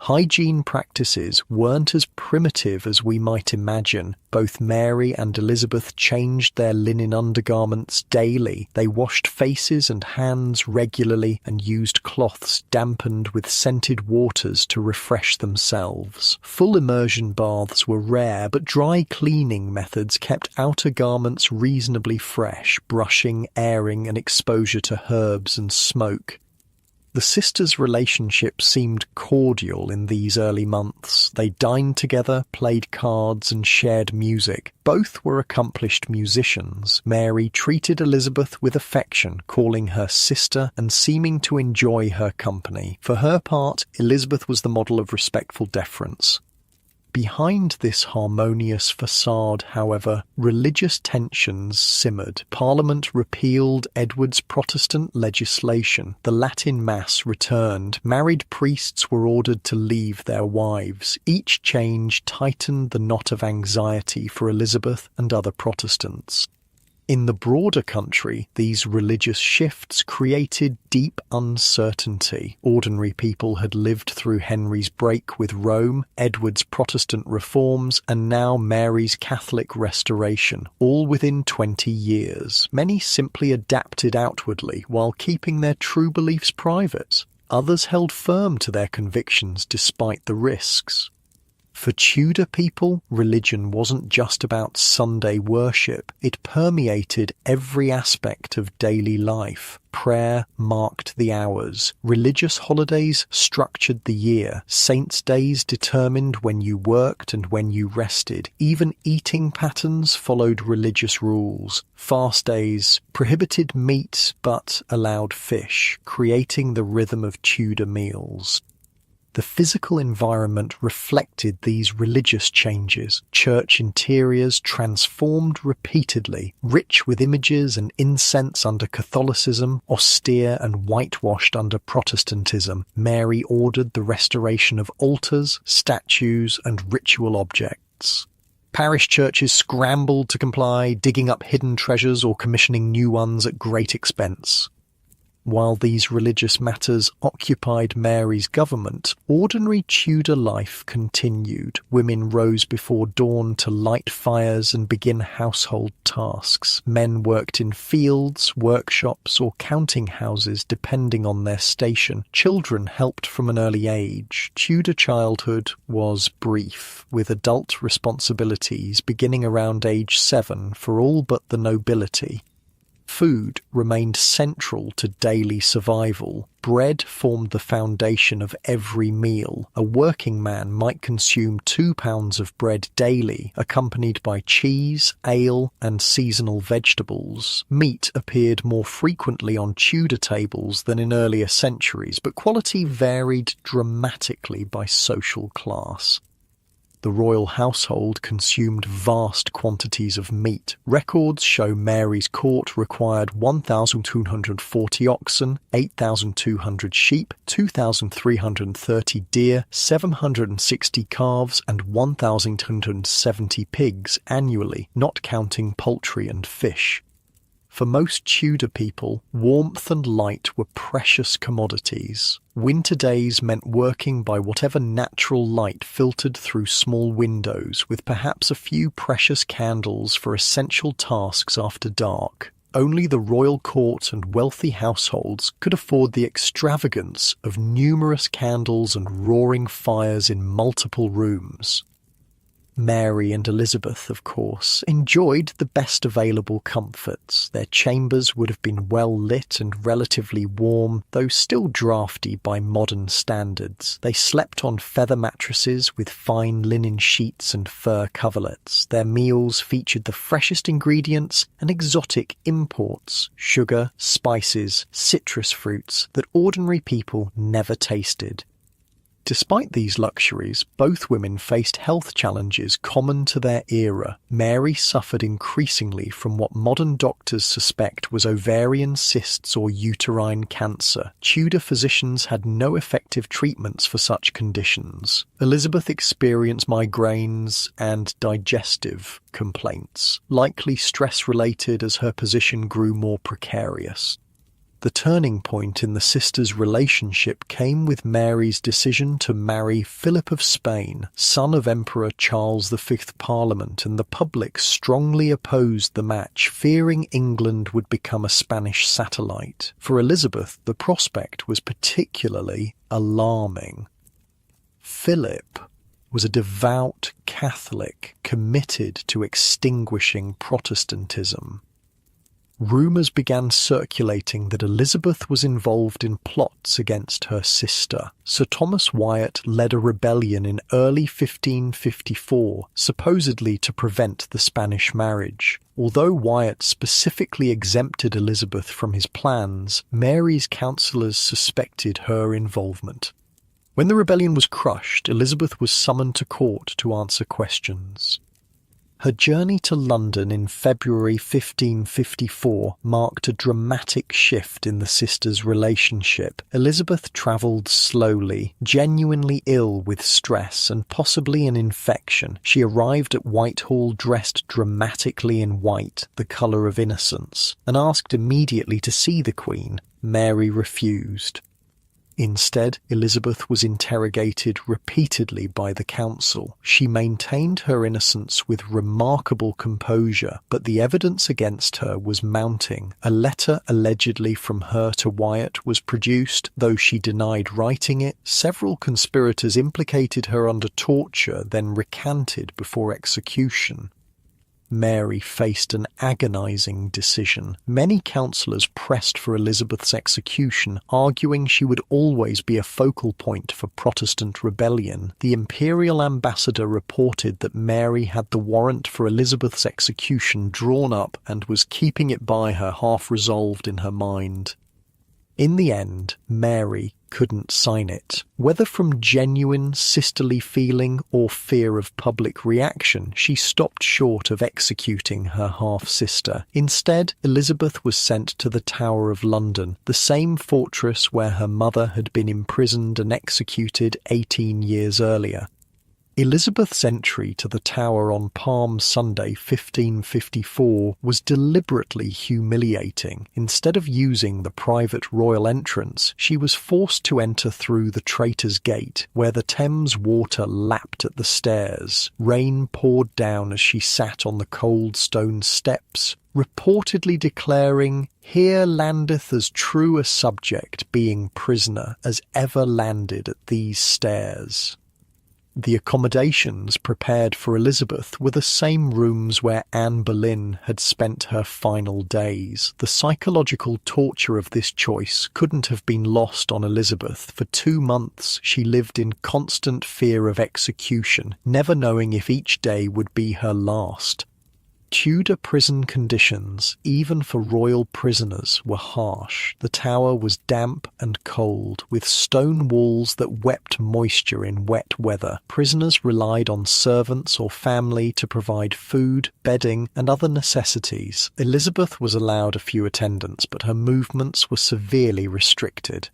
Hygiene practices weren't as primitive as we might imagine. Both Mary and Elizabeth changed their linen undergarments daily. They washed faces and hands regularly and used cloths dampened with scented waters to refresh themselves. Full immersion baths were rare, but dry cleaning methods kept outer garments reasonably fresh, brushing, airing, and exposure to herbs and smoke. The sisters' relationship seemed cordial in these early months. They dined together, played cards, and shared music. Both were accomplished musicians. Mary treated Elizabeth with affection, calling her sister and seeming to enjoy her company. For her part, Elizabeth was the model of respectful deference. Behind this harmonious facade, however, religious tensions simmered. Parliament repealed Edward's Protestant legislation. The Latin Mass returned. Married priests were ordered to leave their wives. Each change tightened the knot of anxiety for Elizabeth and other Protestants. In the broader country, these religious shifts created deep uncertainty. Ordinary people had lived through Henry's break with Rome, Edward's Protestant reforms, and now Mary's Catholic restoration, all within 20 years. Many simply adapted outwardly while keeping their true beliefs private. Others held firm to their convictions despite the risks. For Tudor people, religion wasn't just about Sunday worship. It permeated every aspect of daily life. Prayer marked the hours. Religious holidays structured the year. Saints' days determined when you worked and when you rested. Even eating patterns followed religious rules. Fast days prohibited meat but allowed fish, creating the rhythm of Tudor meals. The physical environment reflected these religious changes. Church interiors transformed repeatedly, rich with images and incense under Catholicism, austere and whitewashed under Protestantism. Mary ordered the restoration of altars, statues, and ritual objects. Parish churches scrambled to comply, digging up hidden treasures or commissioning new ones at great expense. While these religious matters occupied Mary's government, ordinary Tudor life continued. Women rose before dawn to light fires and begin household tasks. Men worked in fields, workshops, or counting houses depending on their station. Children helped from an early age. Tudor childhood was brief, with adult responsibilities beginning around age 7 for all but the nobility. Food remained central to daily survival. Bread formed the foundation of every meal. A working man might consume 2 pounds of bread daily, accompanied by cheese, ale, and seasonal vegetables. Meat appeared more frequently on Tudor tables than in earlier centuries, but quality varied dramatically by social class. The royal household consumed vast quantities of meat. Records show Mary's court required 1,240 oxen, 8,200 sheep, 2,330 deer, 760 calves, and 1,270 pigs annually, not counting poultry and fish. For most Tudor people, warmth and light were precious commodities. Winter days meant working by whatever natural light filtered through small windows, with perhaps a few precious candles for essential tasks after dark. Only the royal court and wealthy households could afford the extravagance of numerous candles and roaring fires in multiple rooms. Mary and Elizabeth, of course, enjoyed the best available comforts. Their chambers would have been well lit and relatively warm, though still draughty by modern standards. They slept on feather mattresses with fine linen sheets and fur coverlets. Their meals featured the freshest ingredients and exotic imports, sugar, spices, citrus fruits that ordinary people never tasted. Despite these luxuries, both women faced health challenges common to their era. Mary suffered increasingly from what modern doctors suspect was ovarian cysts or uterine cancer. Tudor physicians had no effective treatments for such conditions. Elizabeth experienced migraines and digestive complaints, likely stress-related as her position grew more precarious. The turning point in the sisters' relationship came with Mary's decision to marry Philip of Spain, son of Emperor Charles V Parliament, and the public strongly opposed the match, fearing England would become a Spanish satellite. For Elizabeth, the prospect was particularly alarming. Philip was a devout Catholic committed to extinguishing Protestantism. Rumours began circulating that Elizabeth was involved in plots against her sister. Sir Thomas Wyatt led a rebellion in early 1554, supposedly to prevent the Spanish marriage. Although Wyatt specifically exempted Elizabeth from his plans, Mary's counsellors suspected her involvement. When the rebellion was crushed, Elizabeth was summoned to court to answer questions. Her journey to London in February 1554 marked a dramatic shift in the sisters' relationship. Elizabeth travelled slowly, genuinely ill with stress and possibly an infection. She arrived at Whitehall dressed dramatically in white, the colour of innocence, and asked immediately to see the Queen. Mary refused. Instead, Elizabeth was interrogated repeatedly by the council. She maintained her innocence with remarkable composure, but the evidence against her was mounting. A letter allegedly from her to Wyatt was produced, though she denied writing it. Several conspirators implicated her under torture, then recanted before execution. Mary faced an agonizing decision. Many councillors pressed for Elizabeth's execution, arguing she would always be a focal point for Protestant rebellion. The imperial ambassador reported that Mary had the warrant for Elizabeth's execution drawn up and was keeping it by her, half resolved in her mind. In the end, Mary couldn't sign it. Whether from genuine sisterly feeling or fear of public reaction, she stopped short of executing her half-sister. Instead, Elizabeth was sent to the Tower of London, the same fortress where her mother had been imprisoned and executed 18 years earlier. Elizabeth's entry to the Tower on Palm Sunday 1554 was deliberately humiliating. Instead of using the private royal entrance, she was forced to enter through the Traitor's Gate, where the Thames water lapped at the stairs. Rain poured down as she sat on the cold stone steps, reportedly declaring, "Here landeth as true a subject being prisoner as ever landed at these stairs." The accommodations prepared for Elizabeth were the same rooms where Anne Boleyn had spent her final days. The psychological torture of this choice couldn't have been lost on Elizabeth. For 2 months she lived in constant fear of execution, never knowing if each day would be her last. Tudor prison conditions, even for royal prisoners, were harsh. The Tower was damp and cold, with stone walls that wept moisture in wet weather. Prisoners relied on servants or family to provide food, bedding, and other necessities. Elizabeth was allowed a few attendants, but her movements were severely restricted.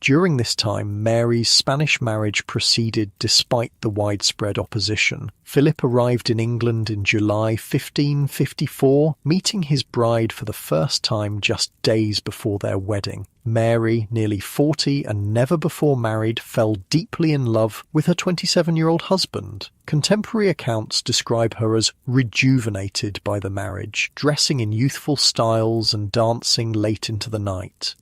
During this time, Mary's Spanish marriage proceeded despite the widespread opposition. Philip arrived in England in July 1554, meeting his bride for the first time just days before their wedding. Mary, nearly 40 and never before married, fell deeply in love with her 27-year-old husband. Contemporary accounts describe her as rejuvenated by the marriage, dressing in youthful styles and dancing late into the night.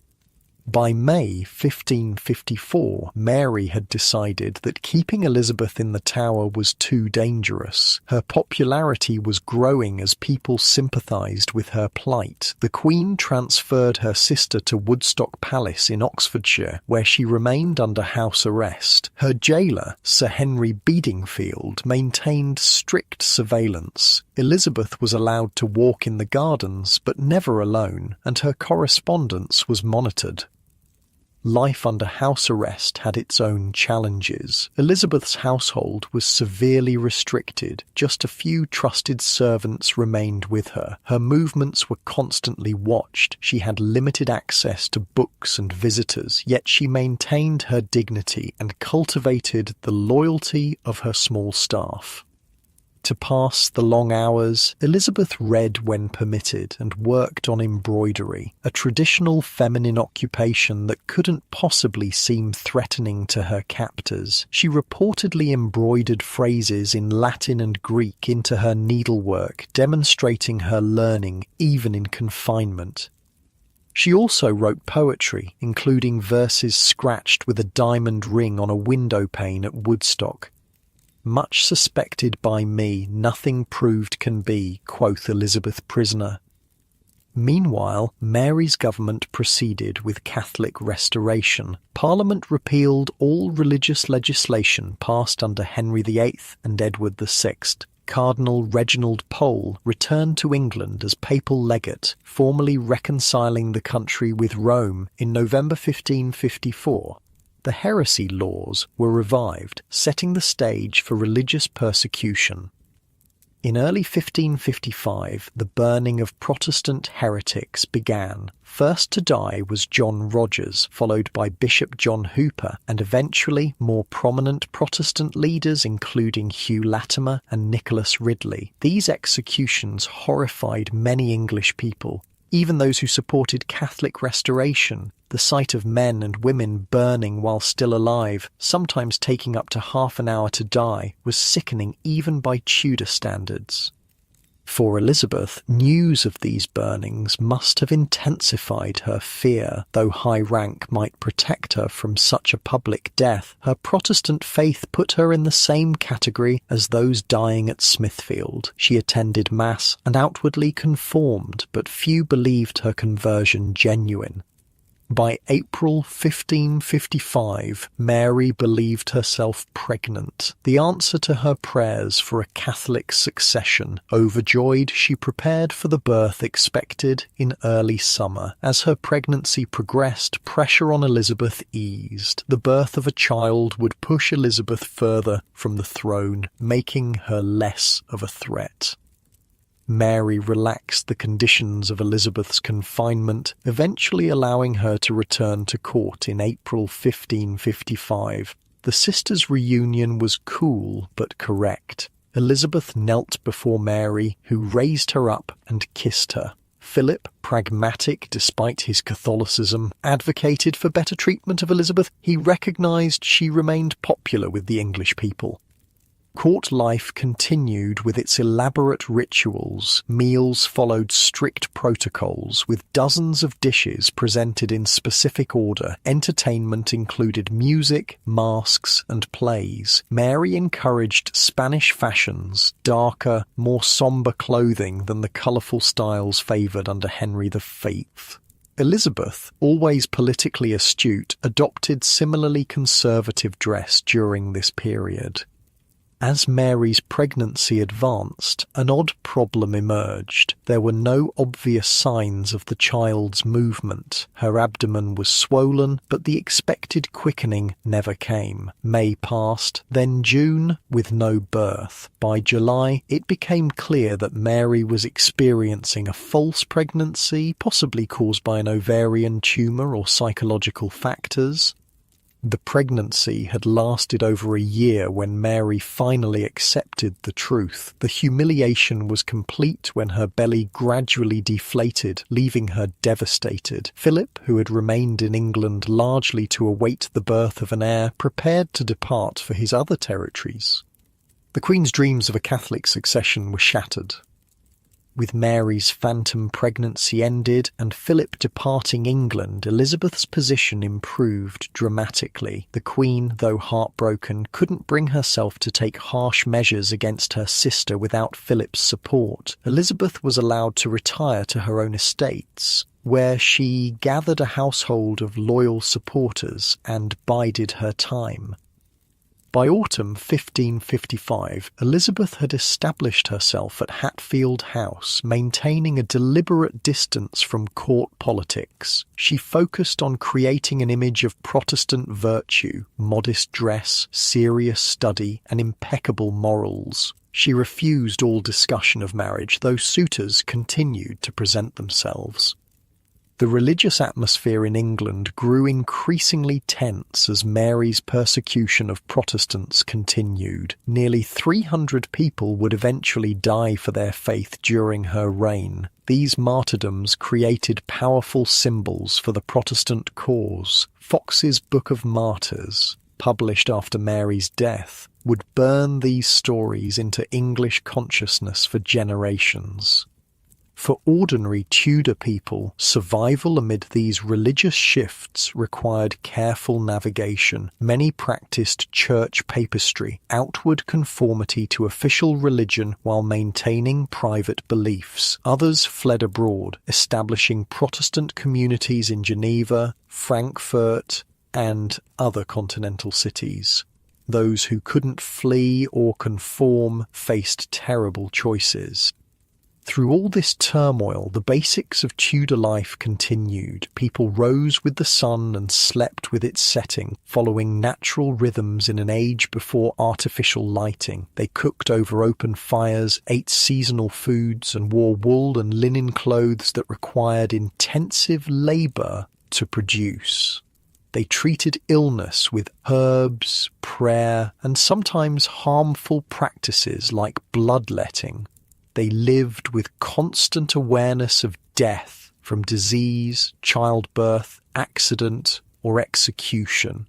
By May 1554, Mary had decided that keeping Elizabeth in the Tower was too dangerous. Her popularity was growing as people sympathised with her plight. The Queen transferred her sister to Woodstock Palace in Oxfordshire, where she remained under house arrest. Her jailer, Sir Henry Bedingfield, maintained strict surveillance. Elizabeth was allowed to walk in the gardens, but never alone, and her correspondence was monitored. Life under house arrest had its own challenges. Elizabeth's household was severely restricted. Just a few trusted servants remained with her. Her movements were constantly watched. She had limited access to books and visitors, yet she maintained her dignity and cultivated the loyalty of her small staff. To pass the long hours, Elizabeth read when permitted and worked on embroidery, a traditional feminine occupation that couldn't possibly seem threatening to her captors. She reportedly embroidered phrases in Latin and Greek into her needlework, demonstrating her learning even in confinement. She also wrote poetry, including verses scratched with a diamond ring on a window pane at Woodstock. "Much suspected by me, nothing proved can be," quoth Elizabeth prisoner. Meanwhile, Mary's government proceeded with Catholic restoration. Parliament repealed all religious legislation passed under Henry VIII and Edward VI. Cardinal Reginald Pole returned to England as papal legate, formally reconciling the country with Rome in November 1554. The heresy laws were revived, setting the stage for religious persecution. In early 1555, the burning of Protestant heretics began. First to die was John Rogers, followed by Bishop John Hooper, and eventually more prominent Protestant leaders including Hugh Latimer and Nicholas Ridley. These executions horrified many English people. Even those who supported Catholic restoration, the sight of men and women burning while still alive, sometimes taking up to half an hour to die, was sickening even by Tudor standards. For Elizabeth, news of these burnings must have intensified her fear. Though high rank might protect her from such a public death, her Protestant faith put her in the same category as those dying at Smithfield. She attended Mass and outwardly conformed, but few believed her conversion genuine. By April 1555, Mary believed herself pregnant, the answer to her prayers for a Catholic succession. Overjoyed, she prepared for the birth expected in early summer. As her pregnancy progressed, pressure on Elizabeth eased. The birth of a child would push Elizabeth further from the throne, making her less of a threat. Mary relaxed the conditions of Elizabeth's confinement, eventually allowing her to return to court in April 1555. The sisters' reunion was cool but correct. Elizabeth knelt before Mary, who raised her up and kissed her. Philip, pragmatic despite his Catholicism, advocated for better treatment of Elizabeth. He recognised she remained popular with the English people. Court life continued with its elaborate rituals. Meals followed strict protocols, with dozens of dishes presented in specific order. Entertainment included music, masks, and plays. Mary encouraged Spanish fashions, darker, more sombre clothing than the colourful styles favoured under Henry V. Elizabeth, always politically astute, adopted similarly conservative dress during this period. As Mary's pregnancy advanced, an odd problem emerged. There were no obvious signs of the child's movement. Her abdomen was swollen, but the expected quickening never came. May passed, then June, with no birth. By July, it became clear that Mary was experiencing a false pregnancy, possibly caused by an ovarian tumour or psychological factors. The pregnancy had lasted over a year when Mary finally accepted the truth. The humiliation was complete when her belly gradually deflated, leaving her devastated. Philip, who had remained in England largely to await the birth of an heir, prepared to depart for his other territories. The Queen's dreams of a Catholic succession were shattered. With Mary's phantom pregnancy ended and Philip departing England, Elizabeth's position improved dramatically. The Queen, though heartbroken, couldn't bring herself to take harsh measures against her sister without Philip's support. Elizabeth was allowed to retire to her own estates, where she gathered a household of loyal supporters and bided her time. By autumn 1555, Elizabeth had established herself at Hatfield House, maintaining a deliberate distance from court politics. She focused on creating an image of Protestant virtue, modest dress, serious study, and impeccable morals. She refused all discussion of marriage, though suitors continued to present themselves. The religious atmosphere in England grew increasingly tense as Mary's persecution of Protestants continued. Nearly 300 people would eventually die for their faith during her reign. These martyrdoms created powerful symbols for the Protestant cause. Fox's Book of Martyrs, published after Mary's death, would burn these stories into English consciousness for generations. For ordinary Tudor people, survival amid these religious shifts required careful navigation. Many practiced church papistry, outward conformity to official religion while maintaining private beliefs. Others fled abroad, establishing Protestant communities in Geneva, Frankfurt, and other continental cities. Those who couldn't flee or conform faced terrible choices. Through all this turmoil, the basics of Tudor life continued. People rose with the sun and slept with its setting, following natural rhythms in an age before artificial lighting. They cooked over open fires, ate seasonal foods, and wore wool and linen clothes that required intensive labour to produce. They treated illness with herbs, prayer, and sometimes harmful practices like bloodletting. They lived with constant awareness of death, from disease, childbirth, accident, or execution.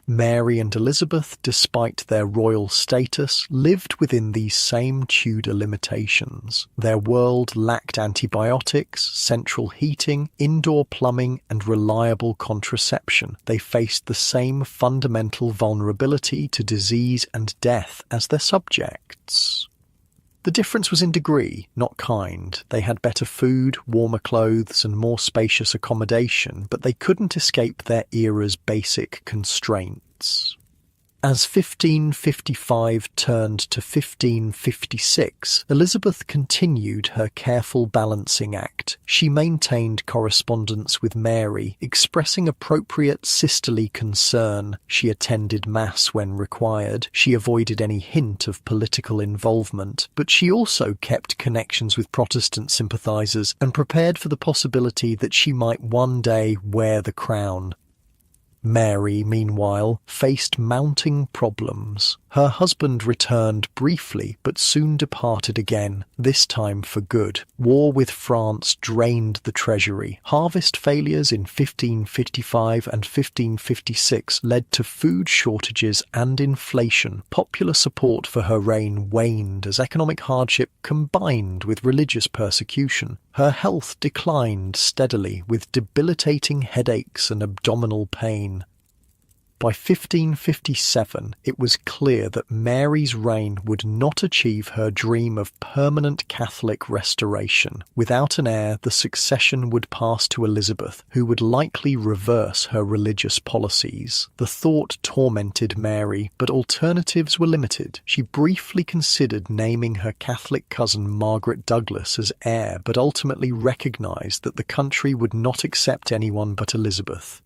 Mary and Elizabeth, despite their royal status, lived within these same Tudor limitations. Their world lacked antibiotics, central heating, indoor plumbing, and reliable contraception. They faced the same fundamental vulnerability to disease and death as their subjects. The difference was in degree, not kind. They had better food, warmer clothes, and more spacious accommodation, but they couldn't escape their era's basic constraints. As 1555 turned to 1556, Elizabeth continued her careful balancing act. She maintained correspondence with Mary, expressing appropriate sisterly concern. She attended Mass when required. She avoided any hint of political involvement, but she also kept connections with Protestant sympathizers and prepared for the possibility that she might one day wear the crown. Mary, meanwhile, faced mounting problems. Her husband returned briefly, but soon departed again, this time for good. War with France drained the treasury. Harvest failures in 1555 and 1556 led to food shortages and inflation. Popular support for her reign waned as economic hardship combined with religious persecution. Her health declined steadily, with debilitating headaches and abdominal pain. By 1557, it was clear that Mary's reign would not achieve her dream of permanent Catholic restoration. Without an heir, the succession would pass to Elizabeth, who would likely reverse her religious policies. The thought tormented Mary, but alternatives were limited. She briefly considered naming her Catholic cousin Margaret Douglas as heir, but ultimately recognised that the country would not accept anyone but Elizabeth.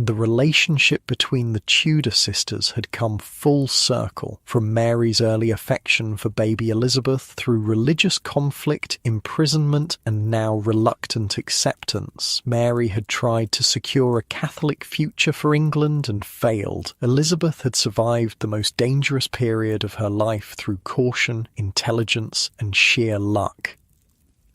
The relationship between the Tudor sisters had come full circle, from Mary's early affection for baby Elizabeth through religious conflict, imprisonment, and now reluctant acceptance. Mary had tried to secure a Catholic future for England and failed. Elizabeth had survived the most dangerous period of her life through caution, intelligence, and sheer luck.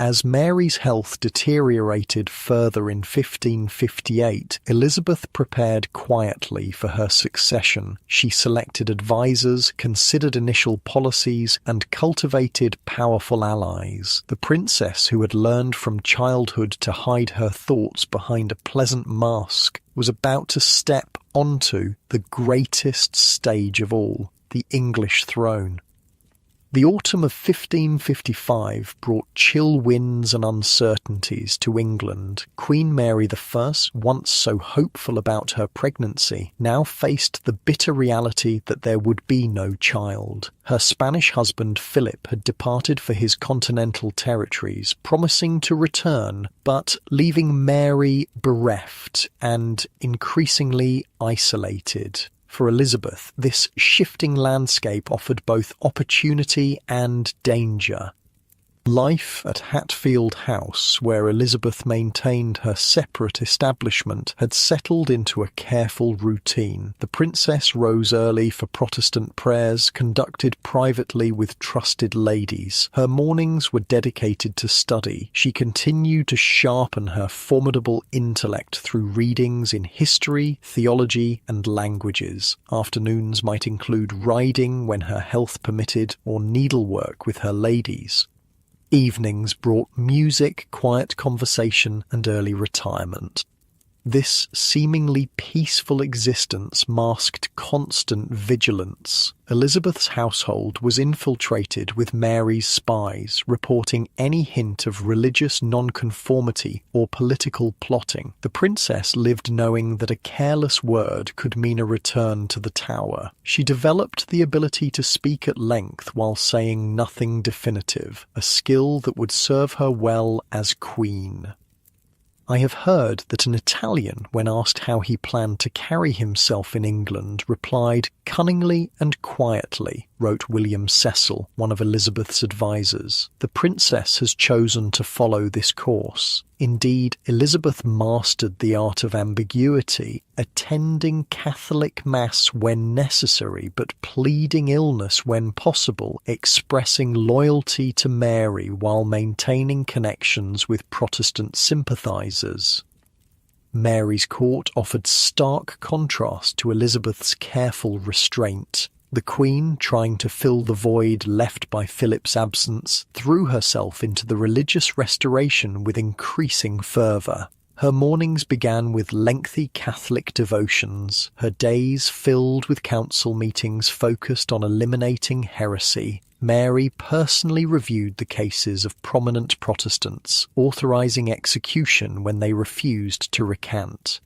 As Mary's health deteriorated further in 1558, Elizabeth prepared quietly for her succession. She selected advisors, considered initial policies, and cultivated powerful allies. The princess, who had learned from childhood to hide her thoughts behind a pleasant mask, was about to step onto the greatest stage of all, the English throne. The autumn of 1555 brought chill winds and uncertainties to England. Queen Mary I, once so hopeful about her pregnancy, now faced the bitter reality that there would be no child. Her Spanish husband Philip had departed for his continental territories, promising to return, but leaving Mary bereft and increasingly isolated. For Elizabeth, this shifting landscape offered both opportunity and danger. Life at Hatfield House, where Elizabeth maintained her separate establishment, had settled into a careful routine. The princess rose early for Protestant prayers, conducted privately with trusted ladies. Her mornings were dedicated to study. She continued to sharpen her formidable intellect through readings in history, theology, and languages. Afternoons might include riding when her health permitted, or needlework with her ladies. Evenings brought music, quiet conversation, and early retirement. This seemingly peaceful existence masked constant vigilance. Elizabeth's household was infiltrated with Mary's spies, reporting any hint of religious nonconformity or political plotting. The princess lived knowing that a careless word could mean a return to the Tower. She developed the ability to speak at length while saying nothing definitive, a skill that would serve her well as queen. I have heard that an Italian, when asked how he planned to carry himself in England, replied cunningly and quietly. wrote William Cecil, one of Elizabeth's advisers. The princess has chosen to follow this course. Indeed, Elizabeth mastered the art of ambiguity, attending Catholic Mass when necessary, but pleading illness when possible, expressing loyalty to Mary while maintaining connections with Protestant sympathizers. Mary's court offered stark contrast to Elizabeth's careful restraint. The Queen, trying to fill the void left by Philip's absence, threw herself into the religious restoration with increasing fervour. Her mornings began with lengthy Catholic devotions, her days filled with council meetings focused on eliminating heresy. Mary personally reviewed the cases of prominent Protestants, authorising execution when they refused to recant.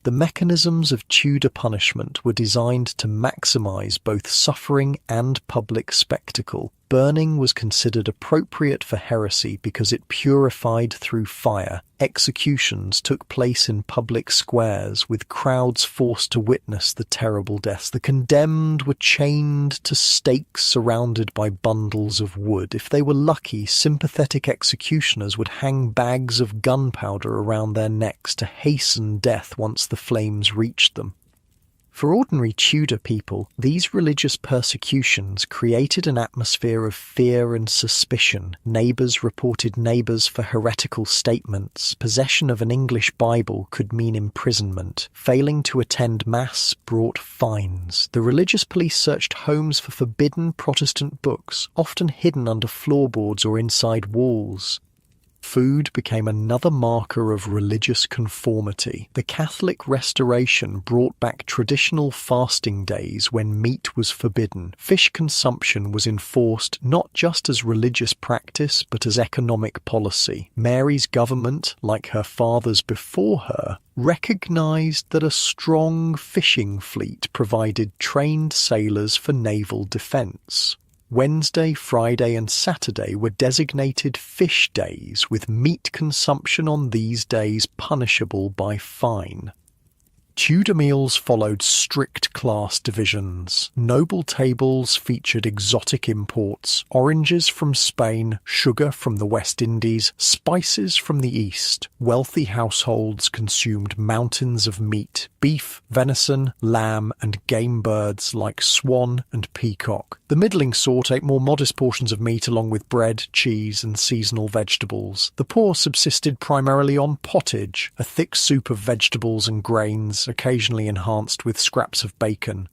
The mechanisms of Tudor punishment were designed to maximise both suffering and public spectacle. Burning was considered appropriate for heresy because it purified through fire. Executions took place in public squares, with crowds forced to witness the terrible deaths. The condemned were chained to stakes surrounded by bundles of wood. If they were lucky, sympathetic executioners would hang bags of gunpowder around their necks to hasten death once the flames reached them. For ordinary Tudor people, these religious persecutions created an atmosphere of fear and suspicion. Neighbours reported neighbours for heretical statements. Possession of an English Bible could mean imprisonment. Failing to attend Mass brought fines. The religious police searched homes for forbidden Protestant books, often hidden under floorboards or inside walls. Food became another marker of religious conformity. The Catholic Restoration brought back traditional fasting days when meat was forbidden. Fish consumption was enforced not just as religious practice but as economic policy. Mary's government, like her father's before her, recognised that a strong fishing fleet provided trained sailors for naval defence. Wednesday, Friday and Saturday were designated fish days, with meat consumption on these days punishable by fine. Tudor meals followed strict class divisions. Noble tables featured exotic imports, oranges from Spain, sugar from the West Indies, spices from the East. Wealthy households consumed mountains of meat, beef, venison, lamb, and game birds like swan and peacock. The middling sort ate more modest portions of meat along with bread, cheese, and seasonal vegetables. The poor subsisted primarily on pottage, a thick soup of vegetables and grains, occasionally enhanced with scraps of bacon.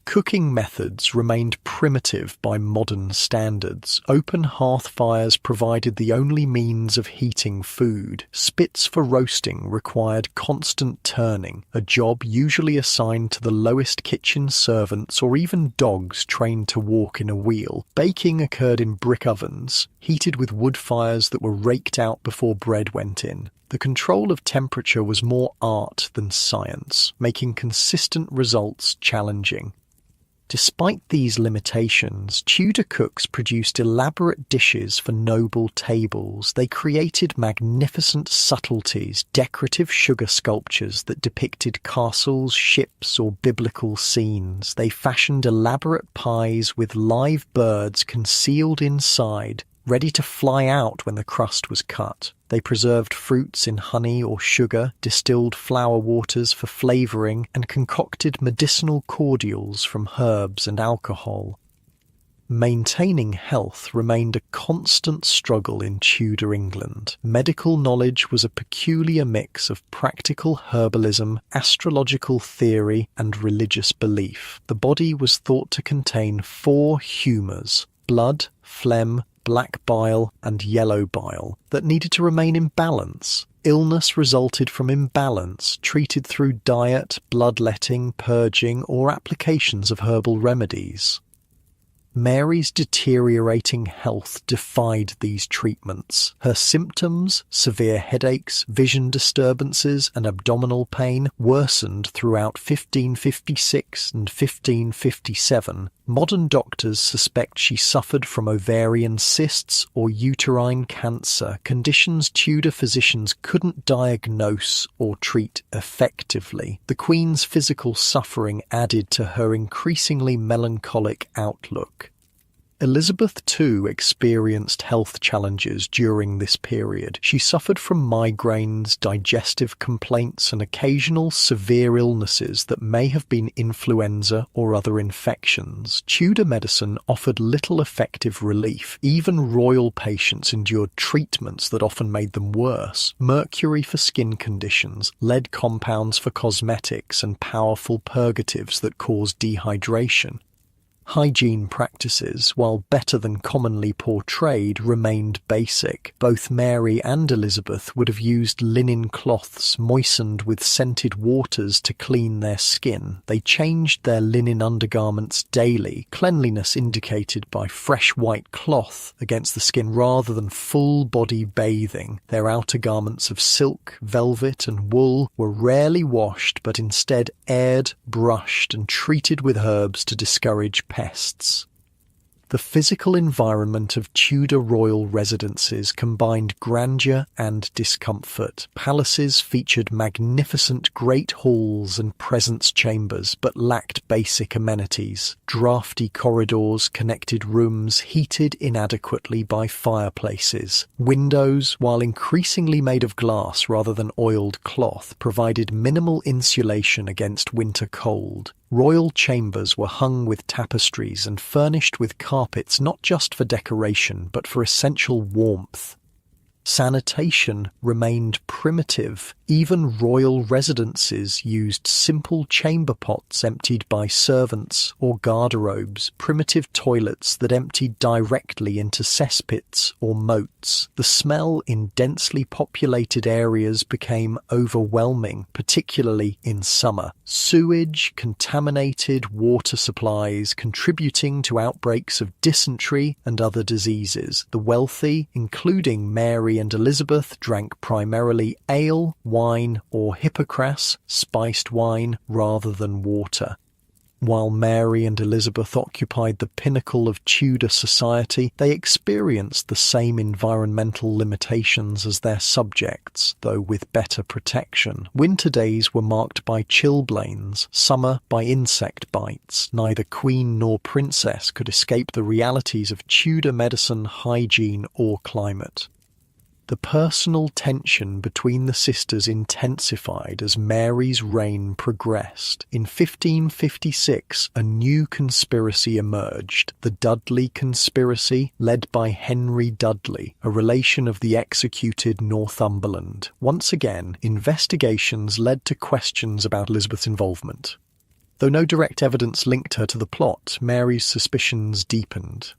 Cooking methods remained primitive by modern standards. Open hearth fires provided the only means of heating food. Spits for roasting required constant turning, a job usually assigned to the lowest kitchen servants or even dogs trained to walk in a wheel. Baking occurred in brick ovens, heated with wood fires that were raked out before bread went in. The control of temperature was more art than science, making consistent results challenging. Despite these limitations, Tudor cooks produced elaborate dishes for noble tables. They created magnificent subtleties, decorative sugar sculptures that depicted castles, ships, or biblical scenes. They fashioned elaborate pies with live birds concealed inside, ready to fly out when the crust was cut. They preserved fruits in honey or sugar, distilled flower waters for flavouring, and concocted medicinal cordials from herbs and alcohol. Maintaining health remained a constant struggle in Tudor England. Medical knowledge was a peculiar mix of practical herbalism, astrological theory, and religious belief. The body was thought to contain 4 humours: blood, phlegm, black bile, and yellow bile, that needed to remain in balance. Illness resulted from imbalance, treated through diet, bloodletting, purging, or applications of herbal remedies. Mary's deteriorating health defied these treatments. Her symptoms, severe headaches, vision disturbances, and abdominal pain, worsened throughout 1556 and 1557. Modern doctors suspect she suffered from ovarian cysts or uterine cancer, conditions Tudor physicians couldn't diagnose or treat effectively. The Queen's physical suffering added to her increasingly melancholic outlook. Elizabeth too experienced health challenges during this period. She suffered from migraines, digestive complaints, and occasional severe illnesses that may have been influenza or other infections. Tudor medicine offered little effective relief. Even royal patients endured treatments that often made them worse. Mercury for skin conditions, lead compounds for cosmetics, and powerful purgatives that caused dehydration. Hygiene practices, while better than commonly portrayed, remained basic. Both Mary and Elizabeth would have used linen cloths moistened with scented waters to clean their skin. They changed their linen undergarments daily, cleanliness indicated by fresh white cloth against the skin rather than full-body bathing. Their outer garments of silk, velvet, and wool were rarely washed but instead aired, brushed, and treated with herbs to discourage pests. The physical environment of Tudor royal residences combined grandeur and discomfort. Palaces featured magnificent great halls and presence chambers, but lacked basic amenities. Drafty corridors connected rooms heated inadequately by fireplaces. Windows, while increasingly made of glass rather than oiled cloth, provided minimal insulation against winter cold. Royal chambers were hung with tapestries and furnished with carpets not just for decoration but for essential warmth. Sanitation remained primitive. Even royal residences used simple chamber pots emptied by servants or garderobes, primitive toilets that emptied directly into cesspits or moats. The smell in densely populated areas became overwhelming, particularly in summer. Sewage, contaminated water supplies contributing to outbreaks of dysentery and other diseases. The wealthy, including Mary and Elizabeth, drank primarily ale, wine, or hippocras, spiced wine, rather than water. While Mary and Elizabeth occupied the pinnacle of Tudor society, they experienced the same environmental limitations as their subjects, though with better protection. Winter days were marked by chilblains, summer by insect bites. Neither queen nor princess could escape the realities of Tudor medicine, hygiene, or climate. The personal tension between the sisters intensified as Mary's reign progressed. In 1556, a new conspiracy emerged, the Dudley conspiracy, led by Henry Dudley, a relation of the executed Northumberland. Once again, investigations led to questions about Elizabeth's involvement. Though no direct evidence linked her to the plot, Mary's suspicions deepened.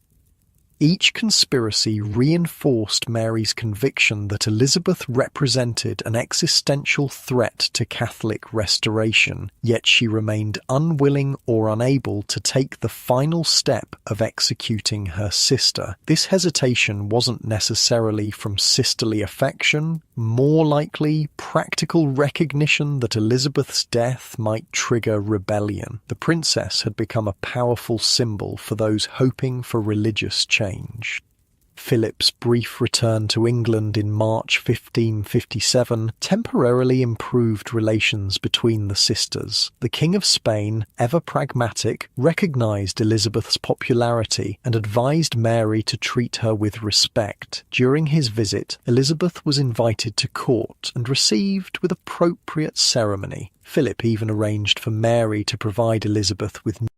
Each conspiracy reinforced Mary's conviction that Elizabeth represented an existential threat to Catholic restoration, yet she remained unwilling or unable to take the final step of executing her sister. This hesitation wasn't necessarily from sisterly affection, more likely practical recognition that Elizabeth's death might trigger rebellion. The princess had become a powerful symbol for those hoping for religious change. Philip's brief return to England in March 1557 temporarily improved relations between the sisters. The King of Spain, ever pragmatic, recognised Elizabeth's popularity and advised Mary to treat her with respect. During his visit, Elizabeth was invited to court and received with appropriate ceremony. Philip even arranged for Mary to provide Elizabeth with